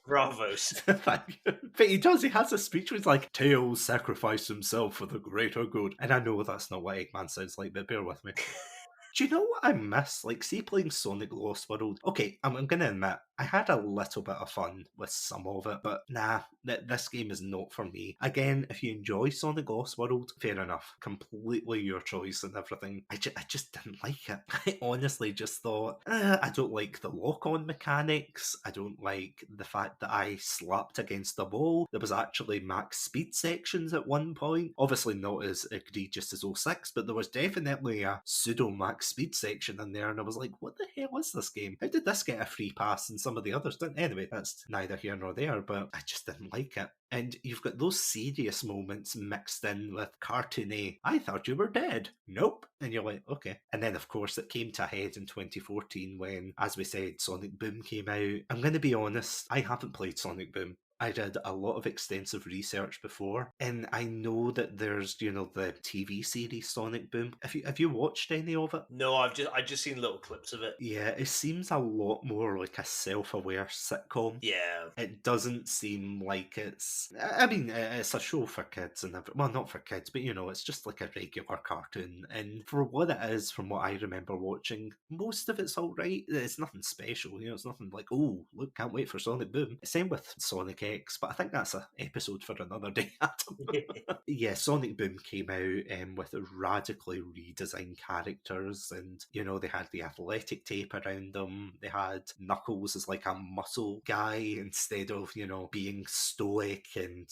Bravos. Thank you. But he does, he has a speech where he's like, Tails sacrificed himself for the greater good. And I know that's not what Eggman sounds like, but bear with me. Do you know what I miss? Like, see, playing Sonic Lost World. Okay, I'm going to admit, I had a little bit of fun with some of it, but nah, this game is not for me. Again, if you enjoy Sonic Lost World, fair enough. Completely your choice and everything. I just didn't like it. I honestly just thought, I don't like the lock-on mechanics. I don't like the fact that I slapped against the wall. There was actually max speed sections at one point. Obviously not as egregious as 06, but there was definitely a pseudo-max speed section in there, and I was like, what the hell is this game? How did this get a free pass and some of the others didn't? Anyway, that's neither here nor there, but I just didn't like it. And you've got those serious moments mixed in with cartoony, I thought you were dead. Nope. And you're like, okay. And then, of course, it came to a head in 2014 when, as we said, Sonic Boom came out. I'm going to be honest, I haven't played Sonic Boom. I did a lot of extensive research before, and I know that there's, you know, the TV series Sonic Boom. Have you watched any of it? No, I've just seen little clips of it. Yeah, it seems a lot more like a self-aware sitcom. Yeah. It doesn't seem like it's... I mean, it's a show for kids and everything. Well, not for kids, but, you know, it's just like a regular cartoon. And for what it is, from what I remember watching, most of it's all right. It's nothing special, you know, it's nothing like, oh, look, can't wait for Sonic Boom. Same with Sonic X, but I think that's an episode for another day, Adam. Yeah, Sonic Boom came out with radically redesigned characters, and, you know, they had the athletic tape around them. They had Knuckles as like a muscle guy instead of, you know, being stoic and,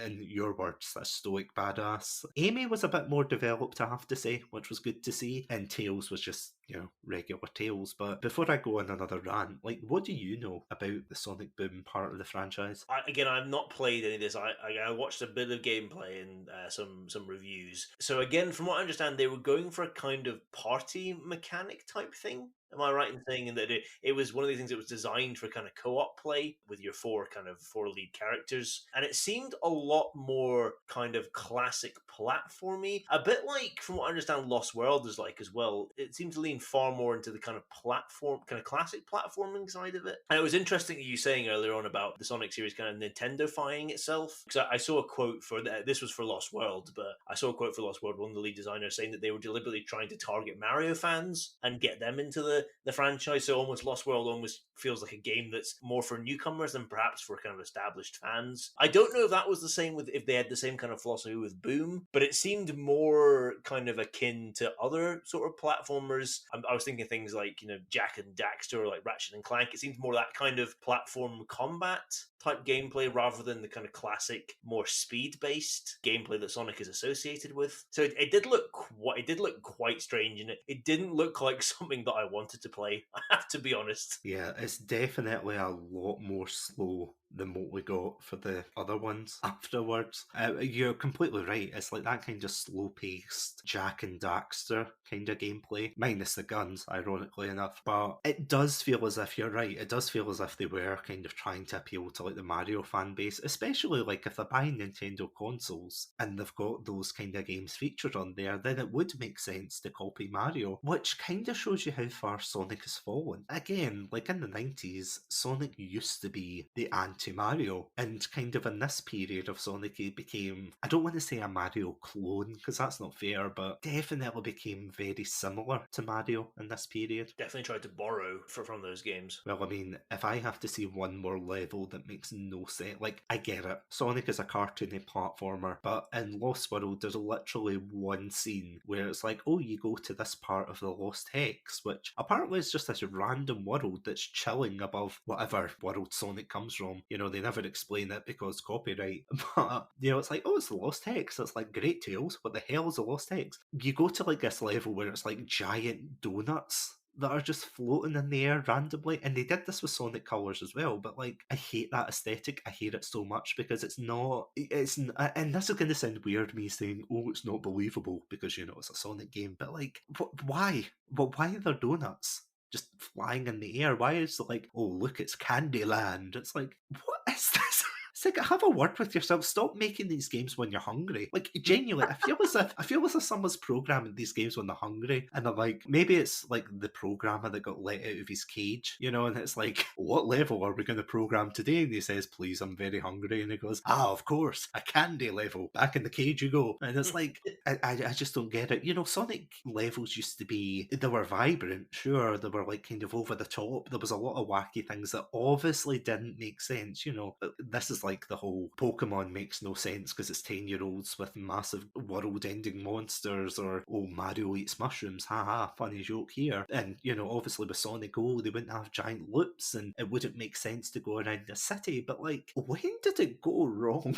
in your words, a stoic badass. Amy was a bit more developed, I have to say, which was good to see, and Tails was just, you know, regular Tails. But before I go on another rant, like, what do you know about the Sonic Boom part of the franchise? I've not played any of this. I watched a bit of gameplay and some reviews. So again, from what I understand, they were going for a kind of party mechanic type thing. Am I right in saying that it was one of these things that was designed for kind of co-op play with your four lead characters? And it seemed a lot more kind of classic platformy, a bit like, from what I understand, Lost World is like as well. It seemed to lean far more into the kind of classic platforming side of it. And it was interesting you saying earlier on about the Sonic series kind of Nintendo-fying itself. Because I saw a quote for this was for Lost World, but I saw a quote for Lost World, one of the lead designers saying that they were deliberately trying to target Mario fans and get them into the franchise. So almost Lost World almost feels like a game that's more for newcomers than perhaps for kind of established fans. I don't know if that was the same with, if they had the same kind of philosophy with Boom, but it seemed more kind of akin to other sort of platformers. I was thinking things like, you know, Jak and Daxter or like Ratchet and Clank. It seems more that kind of platform combat type gameplay rather than the kind of classic, more speed-based gameplay that Sonic is associated with. So it did look quite strange, and it didn't look like something that I wanted to play, I have to be honest. Yeah, it's definitely a lot more slow the moat we got for the other ones afterwards. You're completely right. It's like that kind of slow-paced Jack and Daxter kind of gameplay, minus the guns, ironically enough. But it does feel as if you're right. It does feel as if they were kind of trying to appeal to like the Mario fan base, especially like if they're buying Nintendo consoles and they've got those kind of games featured on there, then it would make sense to copy Mario, which kind of shows you how far Sonic has fallen. Again, like in the 90s, Sonic used to be the anti-Mario, and kind of in this period of Sonic, he became, I don't want to say a Mario clone, because that's not fair, but definitely became very similar to Mario in this period. Definitely tried to borrow from those games. Well, I mean, if I have to see one more level that makes no sense, like, I get it. Sonic is a cartoony platformer, but in Lost World, there's literally one scene where it's like, oh, you go to this part of the Lost Hex, which apparently is just this random world that's chilling above whatever world Sonic comes from. You know, they never explain it because copyright. But, you know, it's like, oh, it's the Lost Hex. It's like, great Tails, what the hell is the Lost Hex? You go to like this level where it's like giant donuts that are just floating in the air randomly, and they did this with Sonic Colors as well, but like, I hate that aesthetic. I hate it so much because it's and this is going to sound weird, me saying, oh, it's not believable because, you know, it's a Sonic game, but like, why? But why are there donuts just flying in the air? Why is it like, oh, look, it's Candyland? It's like, what is this? It's like, have a word with yourself. Stop making these games when you're hungry. Like, genuinely, I feel as if someone's programming these games when they're hungry, and they're like, maybe it's like the programmer that got let out of his cage, you know, and it's like, what level are we going to program today? And he says, please, I'm very hungry, and he goes, of course, a candy level. Back in the cage you go. And it's like, I just don't get it. You know, Sonic levels used to be, they were vibrant, sure, they were like kind of over the top. There was a lot of wacky things that obviously didn't make sense, you know. This is like the whole Pokemon makes no sense because it's 10-year-olds with massive world-ending monsters, or, oh, Mario eats mushrooms, haha, funny joke here. And, you know, obviously with Sonic, oh, they wouldn't have giant loops and it wouldn't make sense to go around the city, but like, when did it go wrong?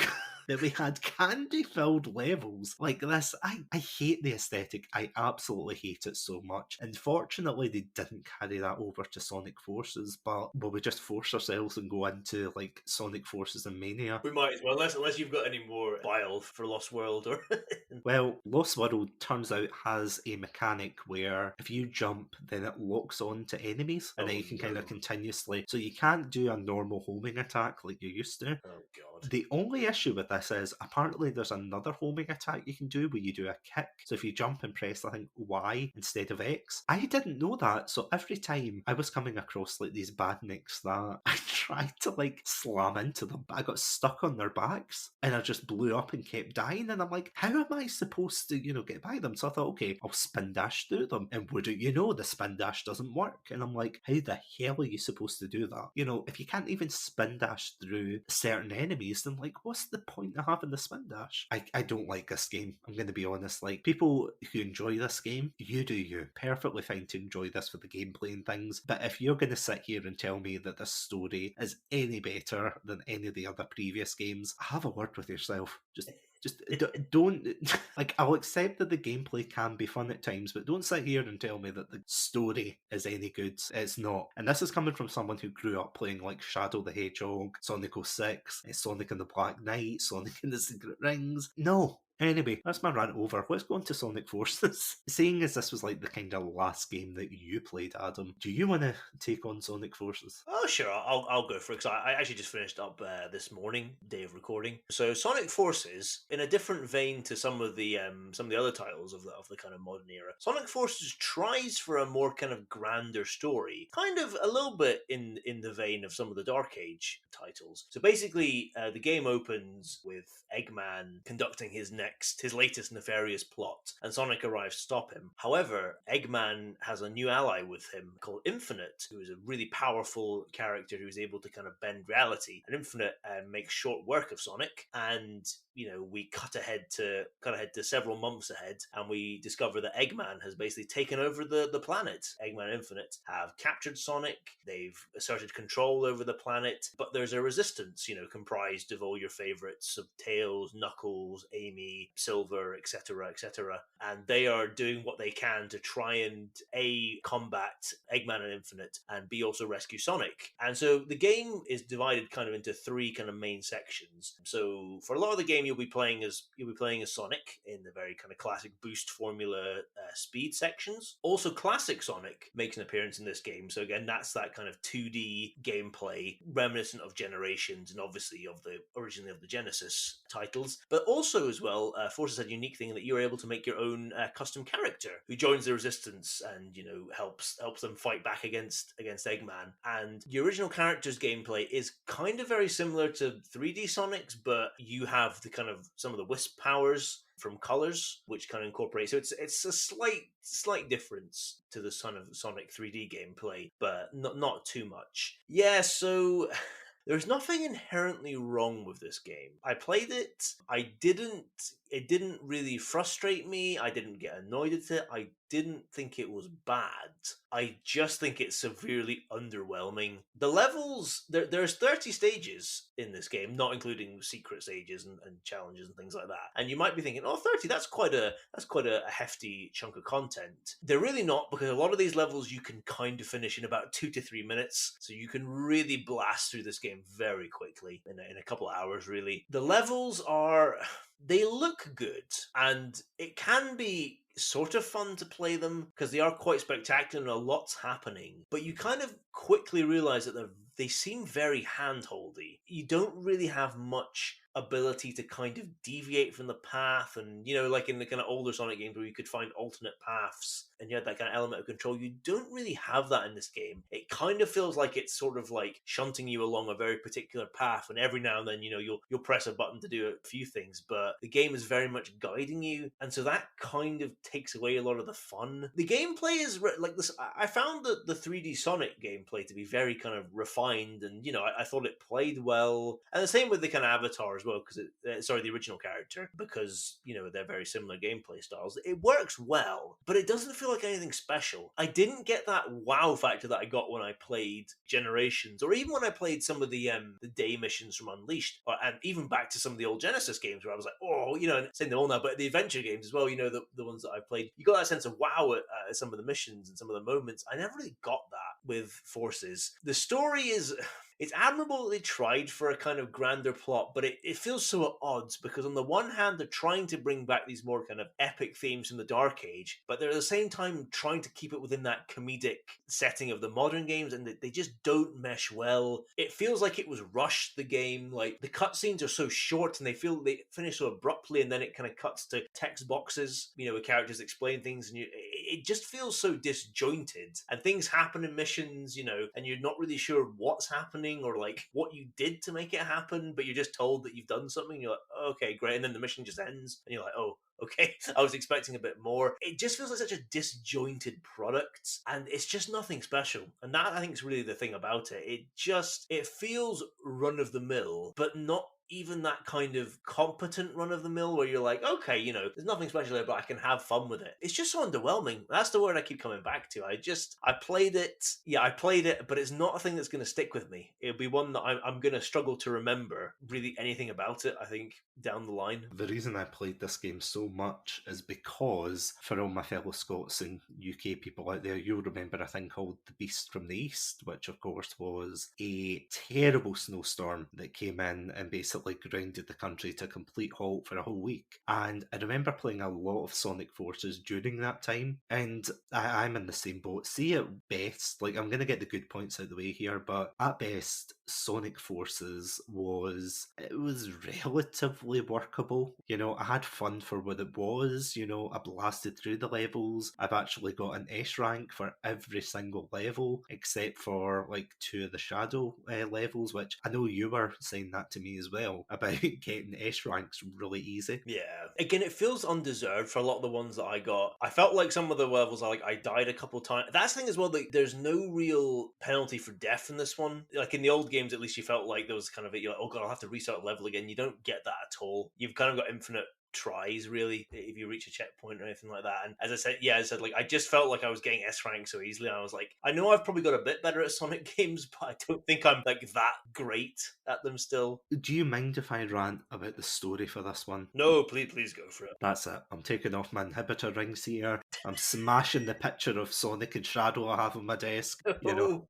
That we had candy-filled levels like this. I hate the aesthetic. I absolutely hate it so much. Unfortunately, they didn't carry that over to Sonic Forces, but will we just force ourselves and go into like Sonic Forces and Mania? We might as well, unless you've got any more bile for Lost World or. Well, Lost World turns out has a mechanic where if you jump, then it locks on to enemies, and then you can kind of continuously. So you can't do a normal homing attack like you used to. Oh god. The only issue with this is apparently there's another homing attack you can do where you do a kick. So if you jump and press, I think, Y instead of X. I didn't know that, so every time I was coming across like these badniks that I tried to like slam into them, but I got stuck on their backs and I just blew up and kept dying, and I'm like, how am I supposed to, you know, get by them? So I thought, okay, I'll spin dash through them, and wouldn't you know, the spin dash doesn't work. And I'm like, how the hell are you supposed to do that? You know, if you can't even spin dash through certain enemies, then like, what's the point of having the spin dash? I don't like this game, I'm going to be honest. Like, people who enjoy this game, you do you. Perfectly fine to enjoy this for the gameplay and things, but if you're going to sit here and tell me that this story is any better than any of the other previous games, have a word with yourself. Just don't, like, I'll accept that the gameplay can be fun at times, but don't sit here and tell me that the story is any good. It's not. And this is coming from someone who grew up playing like Shadow the Hedgehog, Sonic 06, Sonic and the Black Knight, Sonic and the Secret Rings. No. Anyway, that's my rant over. Let's go on to Sonic Forces. Seeing as this was like the kind of last game that you played, Adam, do you want to take on Sonic Forces? Oh, sure, I'll go for it, because I actually just finished up this morning, day of recording. So Sonic Forces, in a different vein to some of the other titles of the kind of modern era, Sonic Forces tries for a more kind of grander story, kind of a little bit in the vein of some of the Dark Age titles. So basically, the game opens with Eggman conducting his latest nefarious plot, and Sonic arrives to stop him. However, Eggman has a new ally with him called Infinite, who is a really powerful character who is able to kind of bend reality. And Infinite makes short work of Sonic, and you know, we cut ahead to several months ahead, and we discover that Eggman has basically taken over the planet. Eggman and Infinite have captured Sonic, they've asserted control over the planet, but there's a resistance, you know, comprised of all your favorites of Tails, Knuckles, Amy, Ruby, Silver, etc., etc. And they are doing what they can to try and A, combat Eggman and Infinite, and B, also rescue Sonic. And so the game is divided kind of into three kind of main sections. So for a lot of the game, you'll be playing as Sonic in the very kind of classic boost formula speed sections. Also, classic Sonic makes an appearance in this game. So again, that's that kind of 2D gameplay reminiscent of Generations and obviously of the originally of the Genesis titles. But also as well, Forces had a unique thing that you're able to make your own custom character who joins the Resistance and helps them fight back against Eggman. And the original character's gameplay is kind of very similar to 3D Sonic's, but you have the kind of some of the wisp powers from Colors, which kind of incorporates. So it's a slight difference to the Sonic 3D gameplay, but not too much. Yeah, so there's nothing inherently wrong with this game. I played it. It didn't really frustrate me. I didn't get annoyed at it. I didn't think it was bad. I just think it's severely underwhelming. The levels, there's 30 stages in this game, not including secret stages and challenges and things like that. And you might be thinking, 30, that's quite a hefty chunk of content. They're really not, because a lot of these levels you can kind of finish in about 2 to 3 minutes. So you can really blast through this game very quickly in a couple of hours, really. The levels they look good, and it can be sort of fun to play them because they are quite spectacular and a lot's happening, but you kind of quickly realize that they seem very handholdy. You don't really have much ability to kind of deviate from the path, and like in the kind of older Sonic games where you could find alternate paths and you had that kind of element of control, you don't really have that in this game. It kind of feels like it's sort of like shunting you along a very particular path, and every now and then you'll press a button to do a few things, but the game is very much guiding you, and so that kind of takes away a lot of the fun. The gameplay is like this. I found the 3D Sonic gameplay to be very kind of refined, and I thought it played well, and the same with the kind of Avatar as well, because the original character, because they're very similar gameplay styles. It works well, but it doesn't feel like anything special. I didn't get that wow factor that I got when I played Generations, or even when I played some of the day missions from Unleashed, and even back to some of the old Genesis games where I was like, and saying them all now, but the adventure games as well, the ones that I played, you got that sense of wow at some of the missions and some of the moments. I never really got that with Forces. The story is... It's admirable that they tried for a kind of grander plot, but it feels so at odds, because on the one hand, they're trying to bring back these more kind of epic themes from the Dark Age, but they're at the same time trying to keep it within that comedic setting of the modern games, and they just don't mesh well. It feels like it was rushed, the game. Like, the cutscenes are so short, and they finish so abruptly, and then it kind of cuts to text boxes, with characters explain things, and it just feels so disjointed, and things happen in missions, and you're not really sure what's happening or like what you did to make it happen, but you're just told that you've done something. You're like, okay, great, and then the mission just ends, and you're like, oh, okay, I was expecting a bit more. It just feels like such a disjointed product, and it's just nothing special. And that, I think, is really the thing about it. It feels run of the mill, but not even that kind of competent run of the mill where you're like, okay, there's nothing special there, but I can have fun with it. It's just so underwhelming. That's the word I keep coming back to. I played it, but it's not a thing that's going to stick with me. It'll be one that I'm going to struggle to remember really anything about it, I think, down the line. The reason I played this game so much is because, for all my fellow Scots and UK people out there, you'll remember a thing called The Beast from the East, which of course was a terrible snowstorm that came in and basically grounded the country to a complete halt for a whole week. And I remember playing a lot of Sonic Forces during that time, and I'm in the same boat. See, at best, like, I'm going to get the good points out of the way here, but at best, Sonic Forces was relatively workable. I had fun for what it was. I blasted through the levels. I've actually got an S rank for every single level except for like 2 of the Shadow levels, which I know you were saying that to me as well about getting S ranks really easy. Yeah, again, it feels undeserved for a lot of the ones that I got. I felt like some of the levels I died a couple times. That's the thing as well, there's no real penalty for death in this one. Like in the old games, at least you felt like there was kind of you're like, oh god, I'll have to restart the level again. You don't get that at all. You've kind of got infinite tries really if you reach a checkpoint or anything like that. And as I said, like I just felt like I was getting S rank so easily. I was like, I know I've probably got a bit better at Sonic games, but I don't think I'm like that great at them still. Do you mind if I rant about the story for this one? No, please go for it. That's it. I'm taking off my inhibitor rings here. I'm smashing the picture of Sonic and Shadow I have on my desk. You know,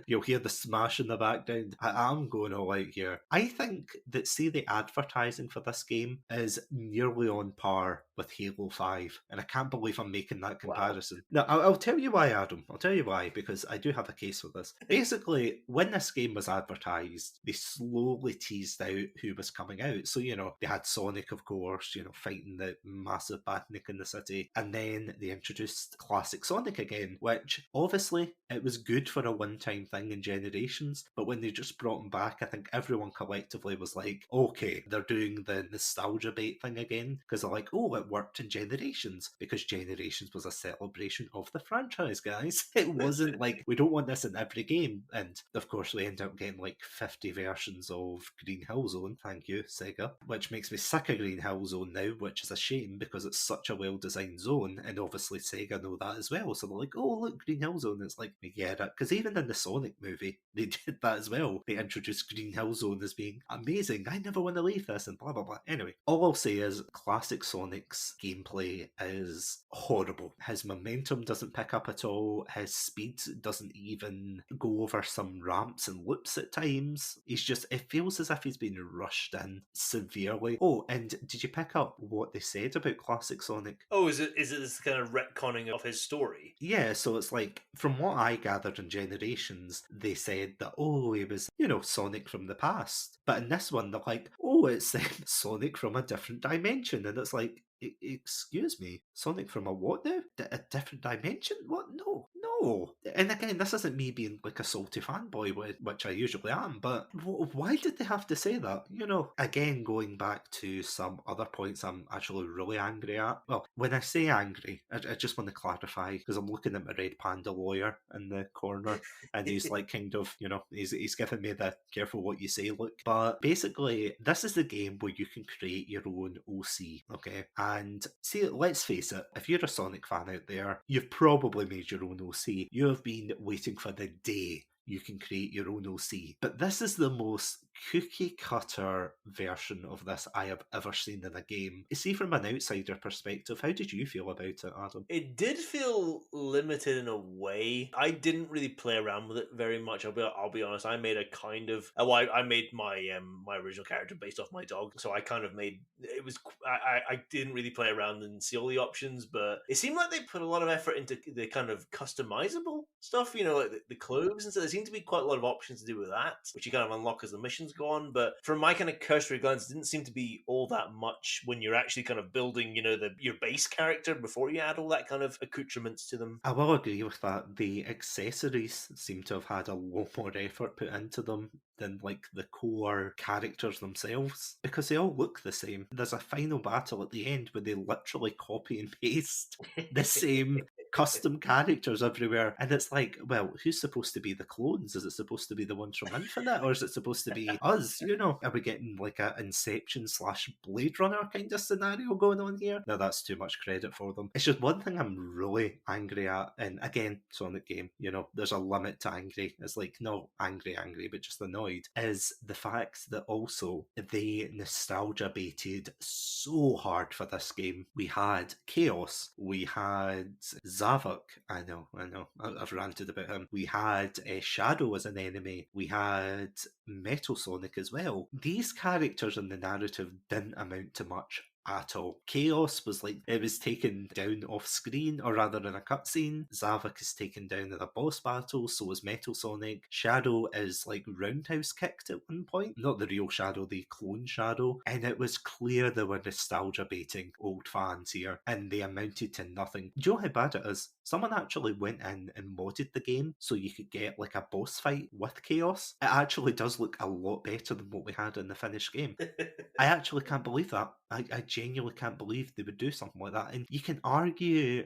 you'll hear the smash in the background. I'm going all out here. I think that, see, the advertising for this game is nearly on par with Halo 5. And I can't believe I'm making that comparison. Wow. Now, I'll tell you why, Adam. I'll tell you why, because I do have a case for this. Basically, when this game was advertised, they slowly teased out who was coming out. So, you know, they had Sonic, of course, you know, fighting the massive badnik in the city. And then they introduced classic Sonic again, which obviously it was good for a one-time thing in Generations. But when they just brought him back, I think everyone collectively was like, okay, they're doing the nostalgia bait thing again. Because they're like, oh, it worked in Generations. Because Generations was a celebration of the franchise, guys. It wasn't like, we don't want this in every game. And of course, we end up getting like 50 versions of Green Hill Zone. Thank you, Sega. Which makes me sick of Green Hill Zone now, which is a shame because it's such a well-designed zone. And obviously Sega know that as well. So they're like, oh, look, Green Hill Zone. It's like, we get it. Because even in the Sonic movie, they did that as well. They introduced Green Hill Zone as being amazing. I never want to leave this and blah, blah, blah. Anyway, all I'll say is classic Sonic's gameplay is horrible. His momentum doesn't pick up at all. His speed doesn't even go over some ramps and loops at times. It feels as if he's been rushed in severely. Oh, and did you pick up what they said about classic Sonic? Oh, is it this kind of retconning of his story? Yeah, so it's like, from what I gathered in Generations, they said that, oh, he was, you know, Sonic from the past. But in this one, they're like, oh, it's Sonic from a different dimension. And it's like, excuse me, Sonic from a what now? A different dimension? What? No. And again, this isn't me being like a salty fanboy, which I usually am, but why did they have to say that? You know, again, going back to some other points I'm actually really angry at. Well, when I say angry, I just want to clarify, because I'm looking at my Red Panda lawyer in the corner, and he's like kind of, you know, he's giving me the careful what you say look. But basically, this is the game where you can create your own OC, okay? And see, let's face it, if you're a Sonic fan out there, you've probably made your own OC. You have been waiting for the day you can create your own OC. But this is the most cookie cutter version of this I have ever seen in a game. See, from an outsider perspective, how did you feel about it, Adam? It did feel limited in a way. I didn't really play around with it very much. I'll be honest. I made a kind of I made my my original character based off my dog, so I kind of made it was I didn't really play around and see all the options, but it seemed like they put a lot of effort into the kind of customizable stuff. You know, like the clothes and so there seemed to be quite a lot of options to do with that, which you kind of unlock as the missions go on. But from my kind of cursory glance, it didn't seem to be all that much when you're actually kind of building, you know, your base character before you add all that kind of accoutrements to them. I will agree with that. The accessories seem to have had a lot more effort put into them than like the core characters themselves, because they all look the same. There's a final battle at the end where they literally copy and paste the same custom characters everywhere, and it's like, well, who's supposed to be the clones? Is it supposed to be the ones from Infinite, or is it supposed to be us? You know, are we getting like a Inception / Blade Runner kind of scenario going on here? Now that's too much credit for them. It's just one thing I'm really angry at, and again, Sonic game, you know, there's a limit to angry. It's like not angry, but just annoyed, is the fact that also they nostalgia baited so hard for this game. We had Chaos, we had Zavok, I know, I've ranted about him. We had Shadow as an enemy. We had Metal Sonic as well. These characters in the narrative didn't amount to much at all. Chaos was like, it was taken down off screen, or rather in a cutscene. Zavok is taken down in a boss battle, so is Metal Sonic. Shadow is like roundhouse kicked at one point. Not the real Shadow, the clone Shadow. And it was clear they were nostalgia baiting old fans here, and they amounted to nothing. Do you know how bad it is? Someone actually went in and modded the game so you could get like a boss fight with Chaos. It actually does look a lot better than what we had in the finished game. I actually can't believe that. I genuinely can't believe they would do something like that. And you can argue,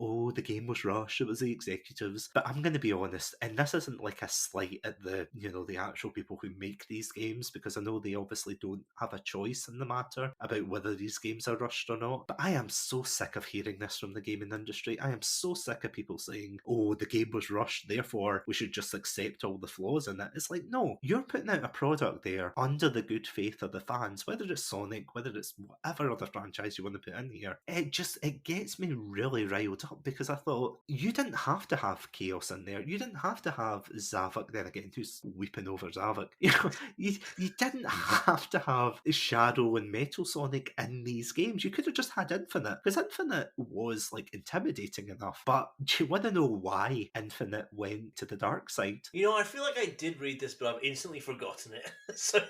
oh, the game was rushed, it was the executives. But I'm going to be honest, and this isn't like a slight at the, the actual people who make these games, because I know they obviously don't have a choice in the matter about whether these games are rushed or not. But I am so sick of hearing this from the gaming industry. I am so sick of people saying, oh, the game was rushed, therefore we should just accept all the flaws in it. It's like, no, you're putting out a product there under the good faith of the fans, whether it's Sonic, whether it's whatever other franchise you want to put in here. It gets me really riled up, because I thought, you didn't have to have Chaos in there. You didn't have to have Zavok. Then again, who's weeping over Zavok? You didn't have to have Shadow and Metal Sonic in these games. You could have just had Infinite, because Infinite was like intimidating enough. But do you want to know why Infinite went to the dark side? I feel like I did read this, but I've instantly forgotten it. So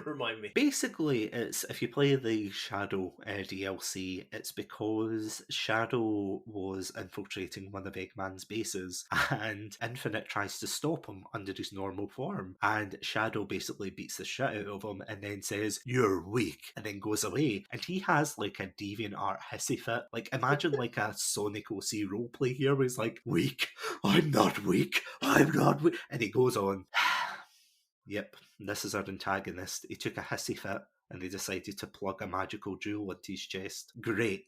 remind me. Basically, it's if you play the Shadow DLC, it's because Shadow was infiltrating one of Eggman's bases, and Infinite tries to stop him under his normal form, and Shadow basically beats the shit out of him and then says, "You're weak," and then goes away. And he has like a DeviantArt hissy fit. Like, imagine like a Sonic OC roleplay here where he's like, "Weak, I'm not weak, I'm not weak," and he goes on. Yep, this is our antagonist. He took a hissy fit and they decided to plug a magical jewel into his chest. Great,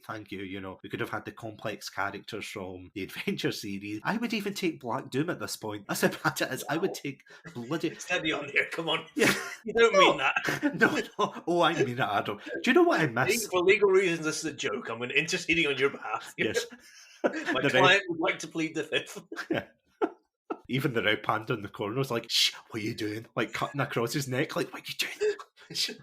thank you. We could have had the complex characters from the Adventure series. I would even take Black Doom at this point. That's how bad it is. Wow. I would take bloody... Steady on here, come on. Yeah. You don't mean that. No. Oh, I mean that, Adam. Do you know what I miss? For legal reasons, this is a joke. I'm interceding on your behalf. Yes. My client would like to plead the fifth. Yeah. Even the Red Panda in the corner was like, "Shh, what are you doing?" Like cutting across his neck, like, "What are you doing?"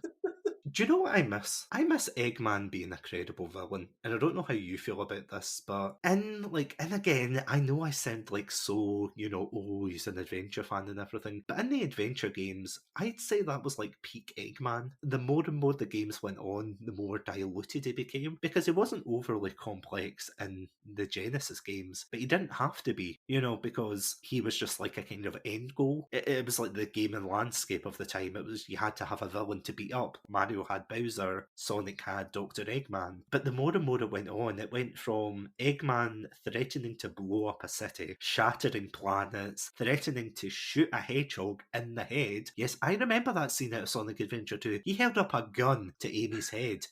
Do you know what I miss? I miss Eggman being a credible villain. And I don't know how you feel about this, but and again, I know I sound like so, oh, he's an adventure fan and everything. But in the adventure games, I'd say that was like peak Eggman. The more and more the games went on, the more diluted he became. Because he wasn't overly complex in the Genesis games, but he didn't have to be, because he was just like a kind of end goal. It was like the gaming landscape of the time. It was, you had to have a villain to beat up. Mario had Bowser, Sonic had Dr. Eggman. But the more and more it went from Eggman threatening to blow up a city, shattering planets, threatening to shoot a hedgehog in the head. Yes, I remember that scene out of Sonic Adventure 2. He held up a gun to Amy's head.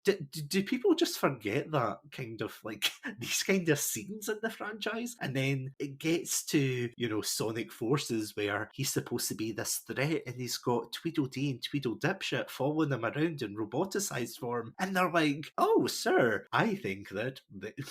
Do people just forget that kind of like these kind of scenes in the franchise? And then it gets to, Sonic Forces where he's supposed to be this threat and he's got Tweedledee and Tweedledipshit following him around in roboticized form. And they're like, "Oh, sir, I think that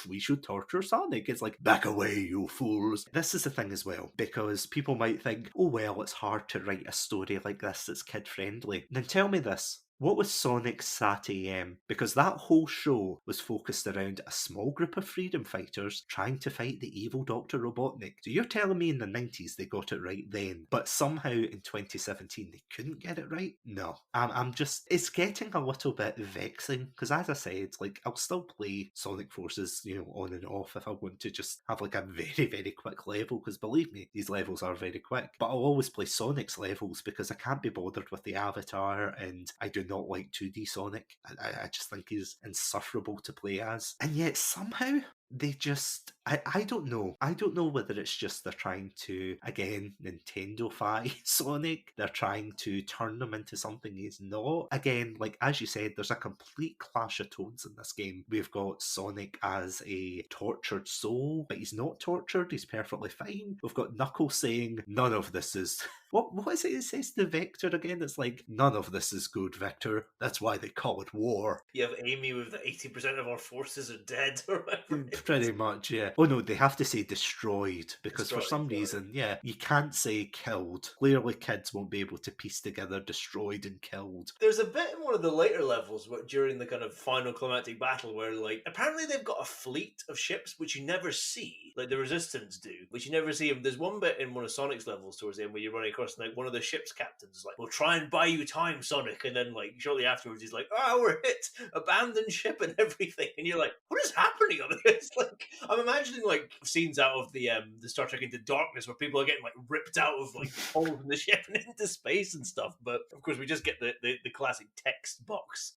we should torture Sonic." It's like, "Back away, you fools." This is the thing as well, because people might think, "Oh, well, it's hard to write a story like this that's kid-friendly." Then tell me this. What was Sonic Sat AM? Because that whole show was focused around a small group of freedom fighters trying to fight the evil Dr. Robotnik. So you're telling me in the 90s they got it right then, but somehow in 2017 they couldn't get it right? No. I'm just... It's getting a little bit vexing, because as I said, like, I'll still play Sonic Forces, on and off if I want to just have like a very, very quick level, because believe me, these levels are very quick. But I'll always play Sonic's levels because I can't be bothered with the avatar, and I do not like 2D Sonic. I just think he's insufferable to play as. And yet somehow they just... I don't know. I don't know whether it's just they're trying to, again, Nintendo-fy Sonic. They're trying to turn him into something he's not. Again, like, as you said, there's a complete clash of tones in this game. We've got Sonic as a tortured soul, but he's not tortured. He's perfectly fine. We've got Knuckles saying, "None of this is..." What is it it says to Vector again? It's like, "None of this is good, Vector. That's why they call it war." You have Amy with the 80% of our forces are dead, or whatever. Pretty much, yeah. Oh no, they have to say destroyed, because for some reason, yeah, you can't say killed. Clearly kids won't be able to piece together destroyed and killed. There's a bit in one of the later levels where, during the kind of final climactic battle, where like apparently they've got a fleet of ships which you never see, like the Resistance do, which you never see them. There's one bit in one of Sonic's levels towards the end where you're running across, and like one of the ship's captains is like, "We'll try and buy you time, Sonic," and then like shortly afterwards he's like, "Oh, we're hit, abandoned ship and everything," and you're like, "What is happening on this?" Like, I'm imagining like scenes out of the Star Trek Into Darkness where people are getting like ripped out of like holes in the ship and into space and stuff. But of course, we just get the classic text box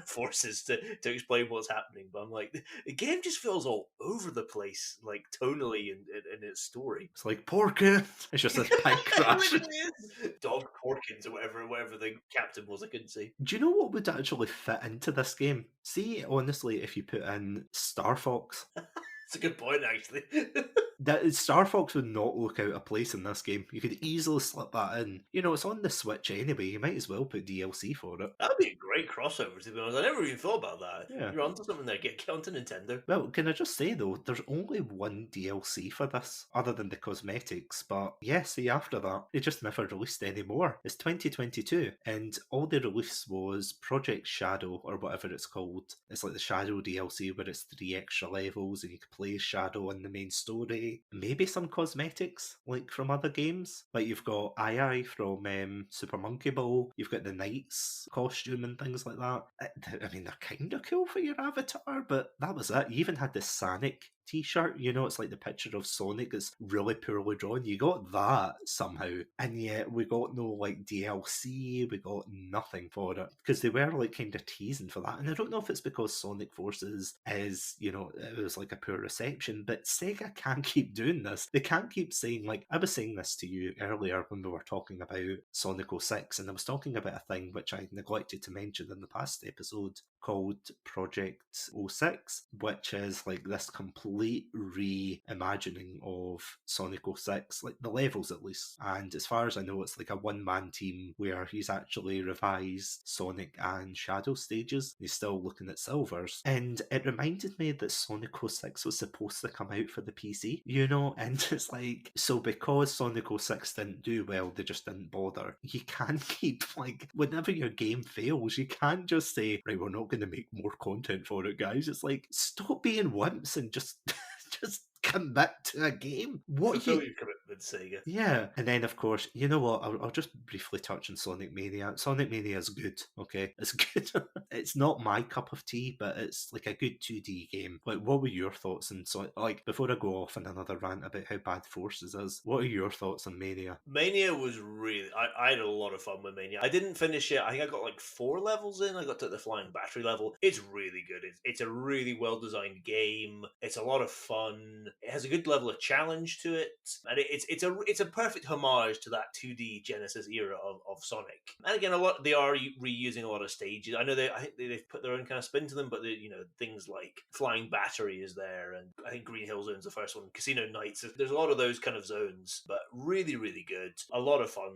forces to explain what's happening. But I'm like, the game just feels all over the place, like tonally and its story. It's like Porky. It's just a big crash. It really is. Dog Porkins or whatever the captain was. I couldn't see. Do you know what would actually fit into this game? See, honestly, if you put in Star Fox. It's a good point, actually. That Star Fox would not look out of place in this game. You could easily slip that in. You know, it's on the Switch anyway. You might as well put DLC for it. That would be a great crossover, to be honest. I never even thought about that. Yeah. You're onto something there. Get onto Nintendo. Well, can I just say though, there's only one DLC for this, other than the cosmetics. But yeah, see, after that, they just never released any more. It's 2022, and all they released was Project Shadow, or whatever it's called. It's like the Shadow DLC, where it's 3 extra levels, and you can play Shadow in the main story. Maybe some cosmetics, like from other games. Like you've got Ai from Super Monkey Ball, you've got the Knight's costume and things like that. I mean, they're kind of cool for your avatar, but that was it. You even had the Sonic t-shirt, you know, it's like the picture of Sonic is really poorly drawn. You got that somehow, and yet we got no like DLC, we got nothing for it, because they were like kind of teasing for that. And I don't know if it's because Sonic Forces is, you know, it was like a poor reception, but Sega can't keep doing this. They can't keep saying, like, I was saying this to you earlier when we were talking about Sonic 06, and I was talking about a thing which I neglected to mention in the past episode called Project 06, which is like this complete reimagining of Sonic 06, like the levels at least. And as far as I know, it's like a one-man team where he's actually revised Sonic and Shadow stages. He's still looking at silvers. And it reminded me that Sonic 06 was supposed to come out for the PC, you know? And it's like, so because Sonic 06 didn't do well, they just didn't bother. You can't keep, like, whenever your game fails, you can't just say, right, we're not going to make more content for it, guys. It's like, stop being wimps and just commit to a game. What Fulfill you... your commitment, Sega. Yeah. And then, of course, you know what? I'll just briefly touch on Sonic Mania. Sonic Mania is good, okay? It's good. It's not my cup of tea, but it's like a good 2D game. Like, what were your thoughts on Sonic? Like, before I go off on another rant about how bad Forces is, what are your thoughts on Mania? Mania was really... I had a lot of fun with Mania. I didn't finish it. I think I got like 4 levels in. I got to the flying battery level. It's really good. It's a really well-designed game. It's a lot of fun. It has a good level of challenge to it, and it's a perfect homage to that 2D Genesis era of Sonic. And again, they are reusing a lot of stages. I think they've put their own kind of spin to them, but things like Flying Battery is there, and I think Green Hill Zone's the first one. Casino Nights. There's a lot of those kind of zones, but really, really good. A lot of fun.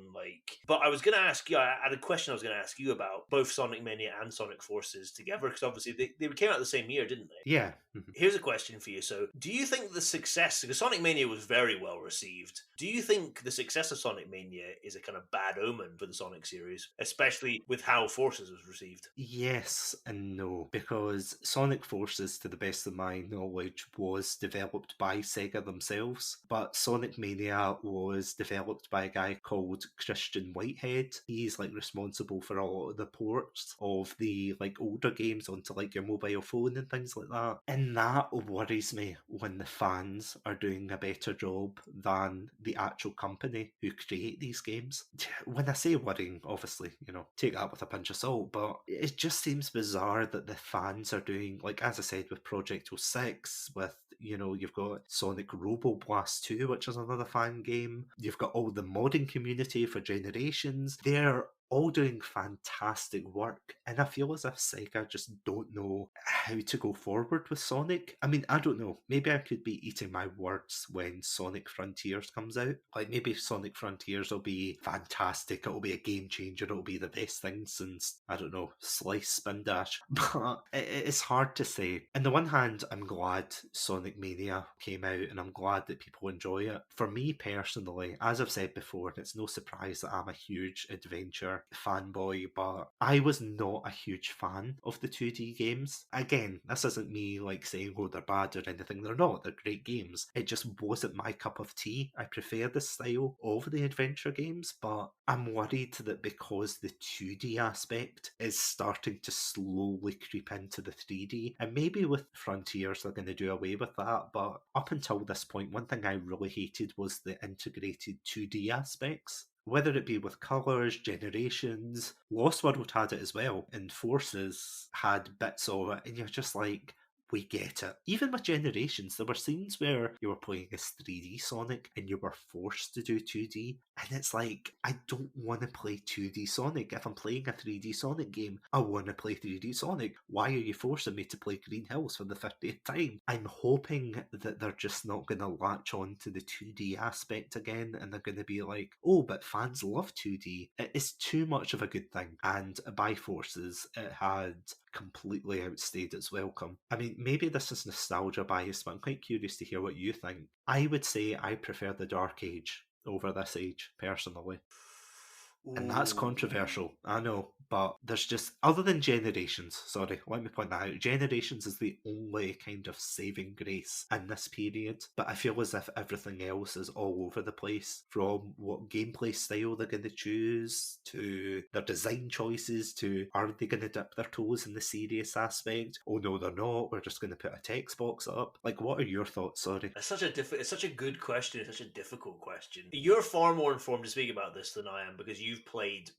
But I was going to ask you. I had a question I was going to ask you about both Sonic Mania and Sonic Forces together, because obviously they came out the same year, didn't they? Yeah. Here's a question for you. So, do you think the success, because Sonic Mania was very well received, do you think the success of Sonic Mania is a kind of bad omen for the Sonic series, especially with how Forces was received? Yes and no, because Sonic Forces, to the best of my knowledge, was developed by Sega themselves, but Sonic Mania was developed by a guy called Christian Whitehead. He's like responsible for a lot of the ports of the like older games onto like your mobile phone and things like that. And that worries me when the fans are doing a better job than the actual company who create these games. When I say worrying, obviously, take that with a pinch of salt, but it just seems bizarre that the fans are doing, like, as I said, with Project 06, with, you've got Sonic Robo Blast 2, which is another fan game. You've got all the modding community for Generations. They're all doing fantastic work, and I feel as if Sega just don't know how to go forward with Sonic. I mean, I don't know, maybe I could be eating my words when Sonic Frontiers comes out. Like, maybe Sonic Frontiers will be fantastic, it'll be a game changer, it'll be the best thing since, I don't know, Slice Spin Dash. But it's hard to say. On the one hand, I'm glad Sonic Mania came out, and I'm glad that people enjoy it. For me personally, as I've said before, it's no surprise that I'm a huge adventure fanboy, but I was not a huge fan of the 2D games. Again, this isn't me like saying, oh, they're bad or anything. They're not. They're great games. It just wasn't my cup of tea. I prefer the style of the adventure games, but I'm worried that because the 2D aspect is starting to slowly creep into the 3D, and maybe with Frontiers they're going to do away with that, but up until this point, one thing I really hated was the integrated 2D aspects. Whether it be with colours, generations, Lost World had it as well, and Forces had bits of it, and you're just like, we get it. Even with Generations, there were scenes where you were playing as 3D Sonic and you were forced to do 2D, and it's like, I don't want to play 2D Sonic. If I'm playing a 3D Sonic game, I want to play 3D Sonic. Why are you forcing me to play Green Hills for the 50th time? I'm hoping that they're just not going to latch on to the 2D aspect again, and they're going to be like, oh, but fans love 2D. It is too much of a good thing, and by Forces, it had completely outstayed its welcome. I mean, maybe this is nostalgia bias, but I'm quite curious to hear what you think. I would say I prefer the Dark Age over this age, personally. And that's controversial, I know, but there's just, other than Generations, sorry, let me point that out, Generations is the only kind of saving grace in this period, but I feel as if everything else is all over the place, from what gameplay style they're going to choose, to their design choices, to are they going to dip their toes in the serious aspect? Oh no, they're not, we're just going to put a text box up. Like, what are your thoughts, sorry? It's such a good question, it's such a difficult question. You're far more informed to speak about this than I am, because you've played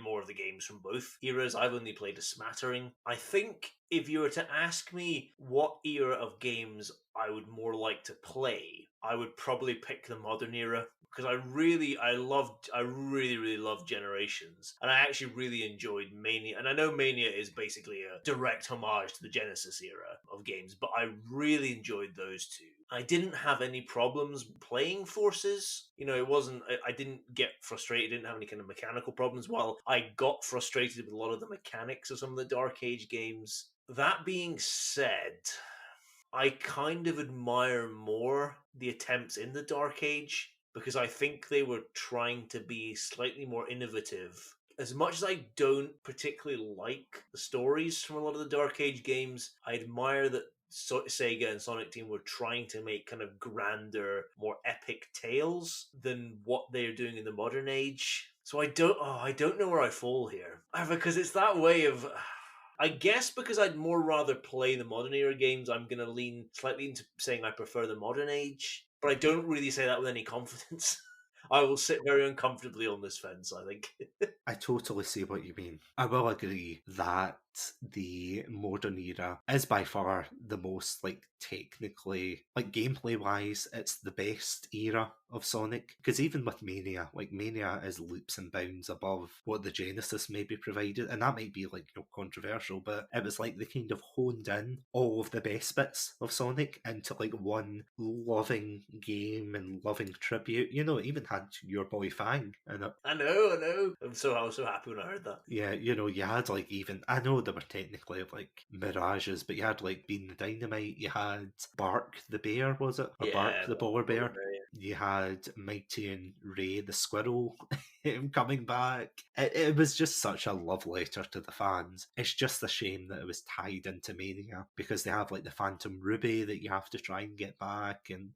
more of the games from both eras. I've only played a smattering. I think if you were to ask me what era of games I would more like to play, I would probably pick the modern era, because I really loved Generations, and I actually really enjoyed Mania. And I know Mania is basically a direct homage to the Genesis era of games, but I really enjoyed those two. I didn't have any problems playing Forces. You know, it wasn't, I didn't get frustrated, didn't have any kind of mechanical problems. While I got frustrated with a lot of the mechanics of some of the Dark Age games. That being said, I kind of admire more the attempts in the Dark Age, because I think they were trying to be slightly more innovative. As much as I don't particularly like the stories from a lot of the Dark Age games, I admire that Sega and Sonic Team were trying to make kind of grander, more epic tales than what they're doing in the modern age. So I don't know where I fall here. Because it's that way of... I guess because I'd more rather play the modern era games, I'm going to lean slightly into saying I prefer the modern age. But I don't really say that with any confidence. I will sit very uncomfortably on this fence, I think. I totally see what you mean. I will agree that the modern era is by far the most, like, technically, like, gameplay wise, it's the best era of Sonic. Because even with Mania, like, Mania is leaps and bounds above what the Genesis maybe provided, and that might be, like, you know, controversial, but it was like they kind of honed in all of the best bits of Sonic into, like, one loving game and loving tribute. You know, it even had your boy Fang in it. I know. I was so happy when I heard that. Yeah, you know, you had, like, even, I know they were technically like mirages, but you had, like, Bean the Dynamite, you had Bark the Bear, was it? Or Yeah, Bark the Polar Bear. yeah. You had Mighty and Ray the Squirrel coming back. It was just such a love letter to the fans. It's just a shame that it was tied into Mania, because they have, like, the Phantom Ruby that you have to try and get back, and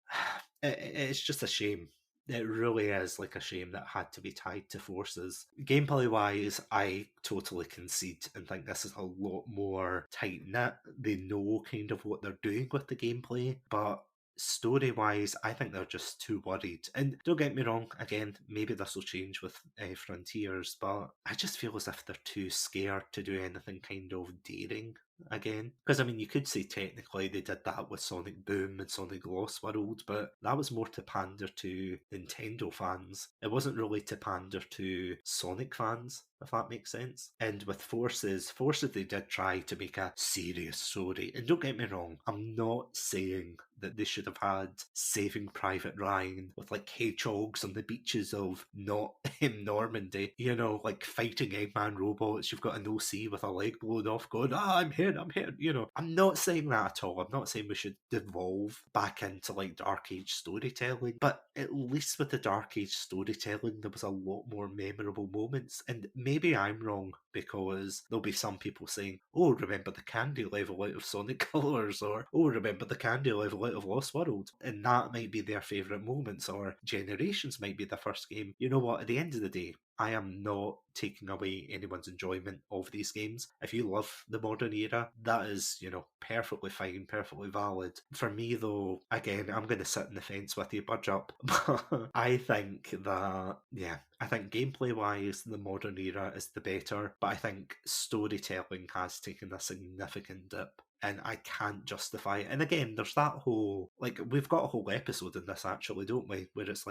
it's just a shame. It really is, like, a shame that it had to be tied to Forces. Gameplay wise, I totally concede and think this is a lot more tight knit. They know kind of what they're doing with the gameplay, but story wise, I think they're just too worried. And don't get me wrong, again, maybe this will change with Frontiers, but I just feel as if they're too scared to do anything kind of daring again. Because, I mean, you could say technically they did that with Sonic Boom and Sonic Lost World, but that was more to pander to Nintendo fans. It wasn't really to pander to Sonic fans, if that makes sense. And with Forces they did try to make a serious story. And don't get me wrong, I'm not saying that they should have had Saving Private Ryan with, like, hedgehogs on the beaches of not in Normandy, you know, like, fighting Eggman robots. You've got an OC with a leg blown off going, I'm here I'm not saying that at all. I'm not saying we should devolve back into like Dark Age storytelling, but at least with the Dark Age storytelling, there was a lot more memorable moments. And maybe I'm wrong, because there'll be some people saying, oh, remember the candy level out of Sonic Colors, or oh, remember the candy level out of Lost World. And that might be their favourite moments, or Generations might be the first game. You know what? At the end of the day, I am not taking away anyone's enjoyment of these games. If you love the modern era, that is, perfectly fine, perfectly valid. For me, though, again, I'm going to sit on the fence with you, budge up. I think that, I think gameplay-wise, the modern era is the better, but I think storytelling has taken a significant dip. And I can't justify it. And again, there's that whole, we've got a whole episode in this actually, don't we? Where it's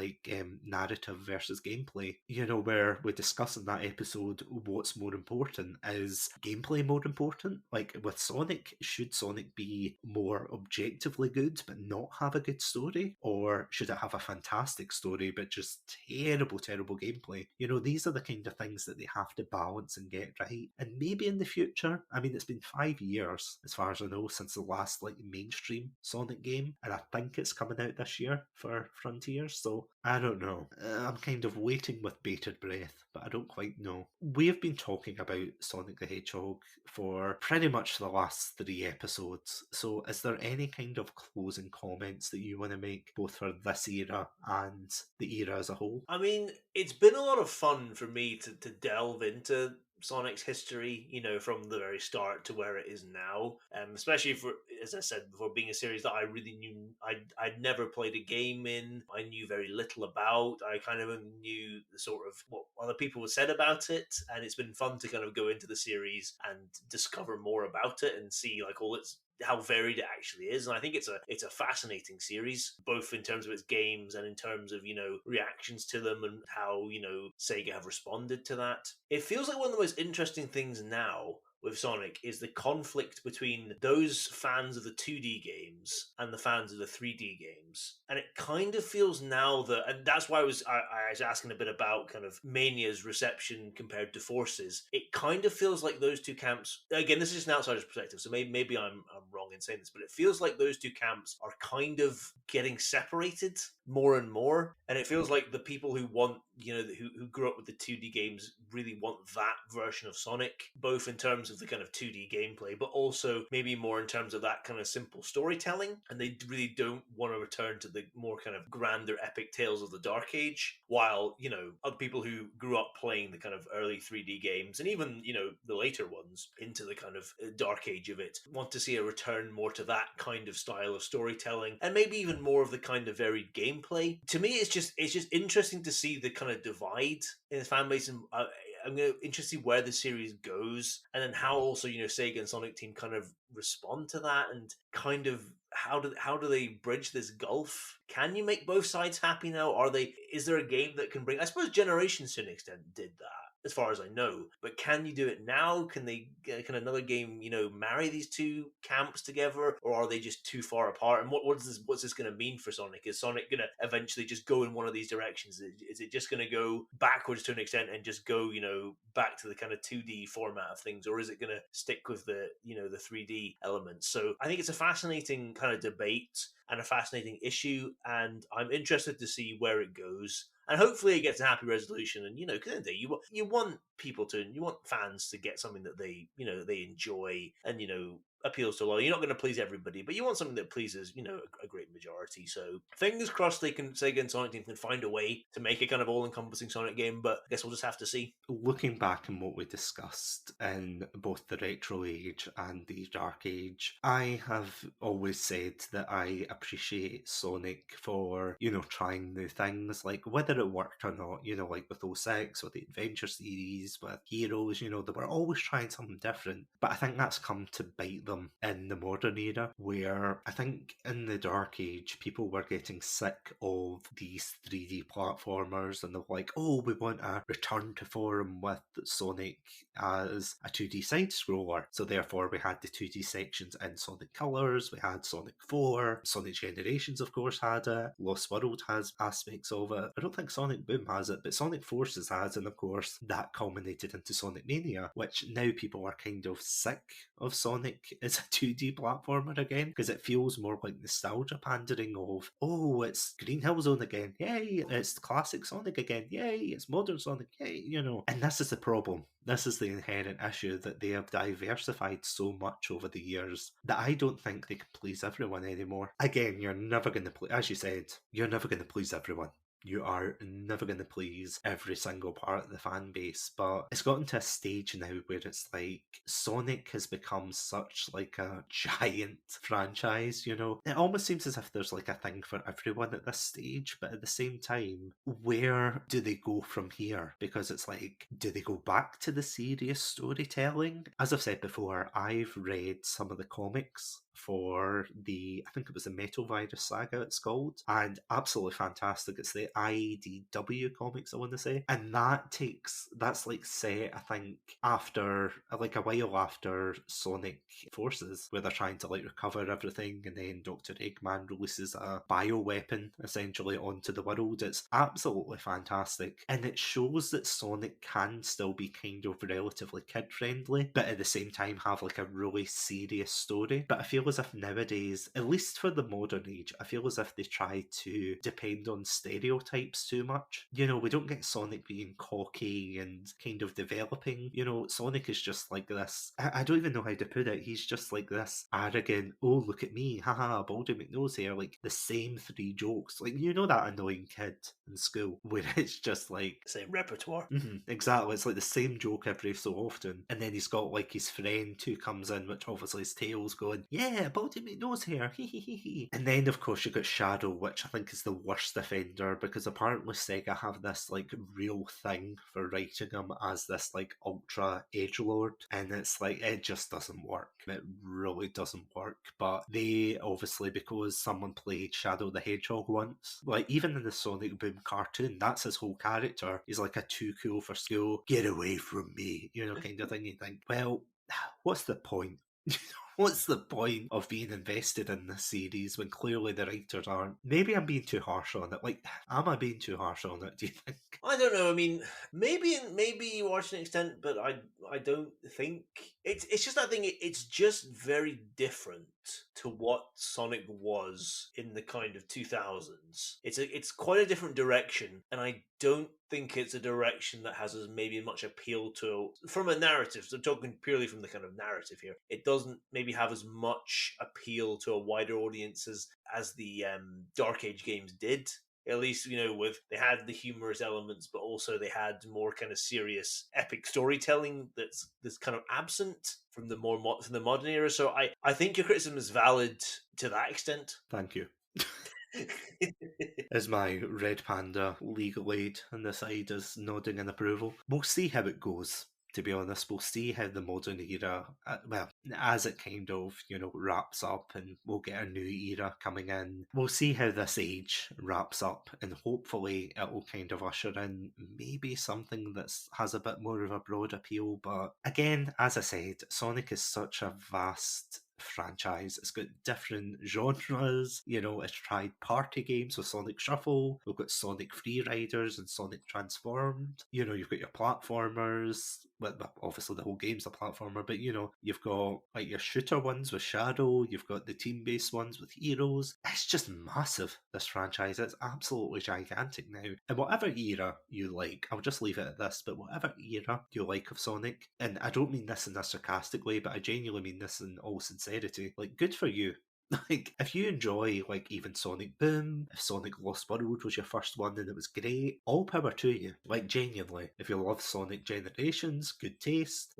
narrative versus gameplay. Where we discuss in that episode what's more important. Is gameplay more important? Like with Sonic, should Sonic be more objectively good but not have a good story? Or should it have a fantastic story but just terrible, terrible gameplay? These are the kind of things that they have to balance and get right. And maybe in the future, I mean, it's been 5 years, as far as I know, since the last mainstream Sonic game, and I think it's coming out this year for Frontiers, so I don't know. I'm kind of waiting with bated breath, but I don't quite know. We've been talking about Sonic the Hedgehog for pretty much the last 3 episodes, so is there any kind of closing comments that you want to make, both for this era and the era as a whole? I mean, it's been a lot of fun for me to delve into Sonic's history, from the very start to where it is now. Especially for, as I said before, being a series that I really knew I'd never played a game in. I knew very little about. I kind of knew the sort of what other people had said about it, and it's been fun to kind of go into the series and discover more about it and see all its how varied it actually is. And I think it's a fascinating series, both in terms of its games and in terms of reactions to them and how Sega have responded to that. It feels like one of the most interesting things now with Sonic is the conflict between those fans of the 2D games and the fans of the 3D games. And it kind of feels now that, and that's why I was asking a bit about kind of Mania's reception compared to Force's. It kind of feels like those two camps, again, this is just an outsider's perspective, so maybe I'm wrong in saying this, but it feels like those two camps are kind of getting separated more and more. And it feels like the people who want, who grew up with the 2D games really want that version of Sonic, both in terms of the kind of 2D gameplay, but also maybe more in terms of that kind of simple storytelling. And they really don't want to return to the more kind of grander epic tales of the Dark Age, while, other people who grew up playing the kind of early 3D games and even, the later ones into the kind of Dark Age of it want to see a return more to that kind of style of storytelling and maybe even more of the kind of varied gameplay. To me, it's just interesting to see the kind of divide in the fan base, and I'm interested to see where the series goes, and then how also Sega and Sonic Team kind of respond to that, and kind of how do they bridge this gulf? Can you make both sides happy now? Is there a game that can bring? I suppose Generations to an extent did that, as far as I know. But can you do it now? Can another game, marry these two camps together, or are they just too far apart? And what's this going to mean for Sonic? Is Sonic going to eventually just go in one of these directions? Is it just going to go backwards to an extent and just go, back to the kind of 2D format of things, or is it going to stick with the 3D elements? So I think it's a fascinating kind of debate and a fascinating issue, and I'm interested to see where it goes. And hopefully it gets a happy resolution. And, because in the day, you want fans to get something that they enjoy and, appeals to a lot. You're not going to please everybody, but you want something that pleases, a great majority. So fingers crossed Sega and Sonic Team can find a way to make a kind of all-encompassing Sonic game, but I guess we'll just have to see. Looking back on what we discussed in both the Retro Age and the Dark Age, I have always said that I appreciate Sonic for, trying new things, like whether it worked or not, like with 06 or the Adventure series, with Heroes, they were always trying something different. But I think that's come to bite them them in the modern era, where I think in the Dark Age, people were getting sick of these 3D platformers and they're like, oh, we want a return to form with Sonic as a 2D side scroller. So therefore, we had the 2D sections in Sonic Colors, we had Sonic 4, Sonic Generations, of course, had it, Lost World has aspects of it. I don't think Sonic Boom has it, but Sonic Forces has, and of course, that culminated into Sonic Mania, which now people are kind of sick of Sonic as a 2D platformer again, because it feels more like nostalgia pandering of, oh, it's Green Hill Zone again, yay, it's classic Sonic again, yay, it's modern Sonic, yay, you know. And this is the problem. This is the inherent issue, that they have diversified so much over the years that I don't think they can please everyone anymore. Again, you're never going to as you said, you're never going to please everyone. You are never going to please every single part of the fan base, but it's gotten to a stage now where it's like Sonic has become such like a giant franchise, you know? It almost seems as if there's like a thing for everyone at this stage, but at the same time, where do they go from here? Because it's like, do they go back to the serious storytelling? As I've said before, I've read some of the comics for I think it was the Metal Virus saga it's called, and absolutely fantastic. It's the IDW comics, I want to say, and that's like set, I think, after, like a while after Sonic Forces, where they're trying to like recover everything, and then Dr. Eggman releases a bioweapon essentially onto the world. It's absolutely fantastic, and it shows that Sonic can still be kind of relatively kid friendly, but at the same time have like a really serious story. But I feel as if nowadays, at least for the modern age, I feel as if they try to depend on stereotypes too much. You know, we don't get Sonic being cocky and kind of developing. You know, Sonic is just like this, I don't even know how to put it, he's just like this arrogant, oh, look at me, haha, Baldy McNose here, like the same three jokes. Like, you know, that annoying kid in school where it's just like... Same repertoire. Exactly, it's like the same joke every so often. And then he's got like his friend who comes in, which obviously is Tails, going, yeah, Baldy McNose here, hee. And then of course you got Shadow, which I think is the worst offender, because apparently Sega have this like real thing for writing him as this like ultra edgelord, and it's like, it just doesn't work. It really doesn't work. But they obviously, because someone played Shadow the Hedgehog once, like even in the Sonic Boom cartoon, that's his whole character. He's like a too cool for school, get away from me, you know, kind of thing. You think, well, what's the point? What's the point of being invested in this series when clearly the writers aren't? Maybe I'm being too harsh on it. Like, am I being too harsh on it, do you think? I don't know. I mean, maybe you are to an extent, but I don't think it's just that thing. It's just very different to what Sonic was in the kind of 2000s. It's quite a different direction, and I don't think it's a direction that has as maybe much appeal to, from a narrative. So talking purely from the kind of narrative here, it doesn't maybe have as much appeal to a wider audience as the Dark Age games did. At least, you know, they had the humorous elements, but also they had more kind of serious epic storytelling that's kind of absent from the from the modern era. So I think your criticism is valid to that extent. Thank you. As my red panda legal aid on the side is nodding in approval. We'll see how it goes. To be honest, we'll see how the modern era, well, as it kind of, you know, wraps up, and we'll get a new era coming in. We'll see how this age wraps up, and hopefully it will kind of usher in maybe something that has a bit more of a broad appeal. But again, as I said, Sonic is such a vast franchise. It's got different genres. You know, it's tried party games with Sonic Shuffle. We've got Sonic Free Riders and Sonic Transformed. You know, you've got your platformers. Well, obviously the whole game's a platformer, but you know, you've got like your shooter ones with Shadow. You've got the team-based ones with Heroes. It's just massive, this franchise. It's absolutely gigantic now. And whatever era you like, I'll just leave it at this, but whatever era you like of Sonic, and I don't mean this in a sarcastic way, but I genuinely mean this in all sincerity, like, good for you. Like, if you enjoy, like, even Sonic Boom, if Sonic Lost World was your first one and it was great, all power to you. Like, genuinely. If you love Sonic Generations, good taste.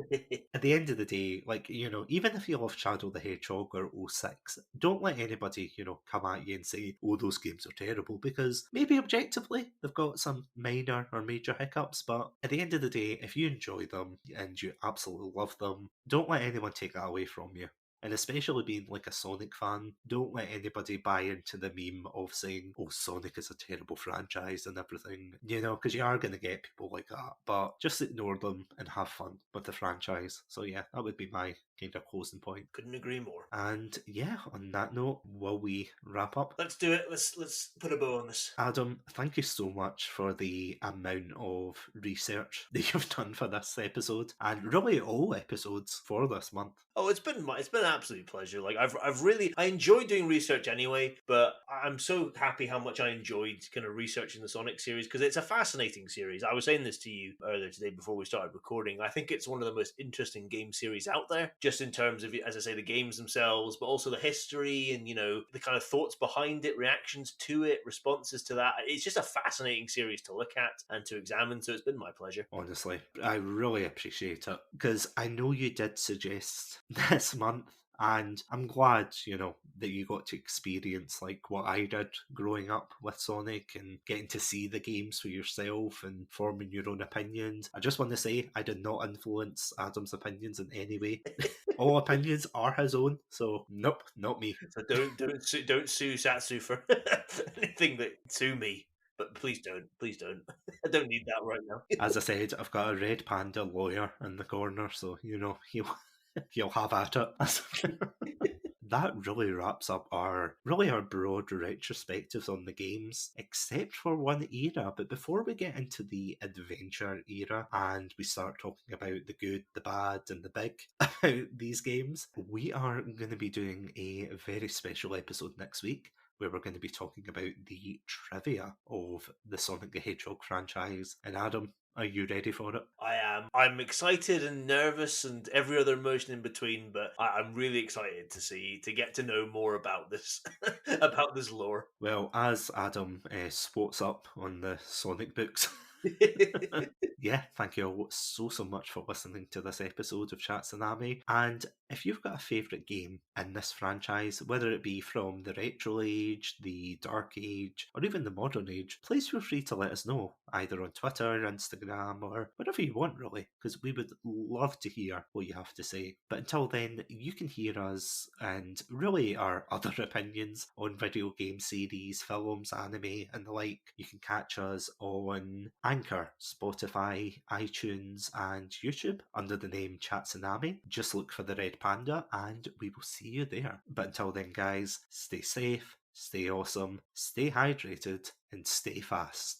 At the end of the day, like, you know, even if you love Shadow the Hedgehog or '06, don't let anybody, you know, come at you and say, oh, those games are terrible, because maybe objectively they've got some minor or major hiccups, but at the end of the day, if you enjoy them and you absolutely love them, don't let anyone take that away from you. And especially being like a Sonic fan, don't let anybody buy into the meme of saying, oh, Sonic is a terrible franchise and everything, because you are going to get people like that. But just ignore them and have fun with the franchise. So yeah, that would be my kind of closing point. Couldn't agree more. And yeah, on that note, will we wrap up? Let's do it. Let's put a bow on this. Adam, thank you so much for the amount of research that you've done for this episode, and really all episodes for this month. Oh, it's been an absolute pleasure. Like I enjoy doing research anyway, but I'm so happy how much I enjoyed kind of researching the Sonic series because it's a fascinating series. I was saying this to you earlier today before we started recording. I think it's one of the most interesting game series out there, just in terms of, as I say, the games themselves, but also the history and the kind of thoughts behind it, reactions to it, responses to that. It's just a fascinating series to look at and to examine. So it's been my pleasure. Honestly, I really appreciate it because I know you did suggest this month, and I'm glad, that you got to experience like what I did growing up with Sonic and getting to see the games for yourself and forming your own opinions. I just want to say I did not influence Adam's opinions in any way. All opinions are his own, so nope, not me. So don't sue Satsu for anything, but sue me. But please don't. I don't need that right now. As I said, I've got a red panda lawyer in the corner, so he'll have at it. That really wraps up our broad retrospectives on the games, except for one era. But before we get into the adventure era and we start talking about the good, the bad, and the big about these games, we are going to be doing a very special episode next week, where we're going to be talking about the trivia of the Sonic the Hedgehog franchise. And Adam, are you ready for it? I am. I'm excited and nervous and every other emotion in between, but I'm really excited to get to know more about this about this lore. Well, as Adam spots up on the Sonic books. Yeah, thank you all so much for listening to this episode of Chats and Ami. And if you've got a favourite game in this franchise, whether it be from the retro age, the dark age, or even the modern age, please feel free to let us know, either on Twitter, Instagram, or whatever you want, really, because we would love to hear what you have to say. But until then, you can hear us and really our other opinions on video game series, films, anime, and the like. You can catch us on Anchor, Spotify, iTunes, and YouTube under the name Chats and Ami. Just look for the red panda and we will see you there. But until then, guys, stay safe, stay awesome, stay hydrated, and stay fast.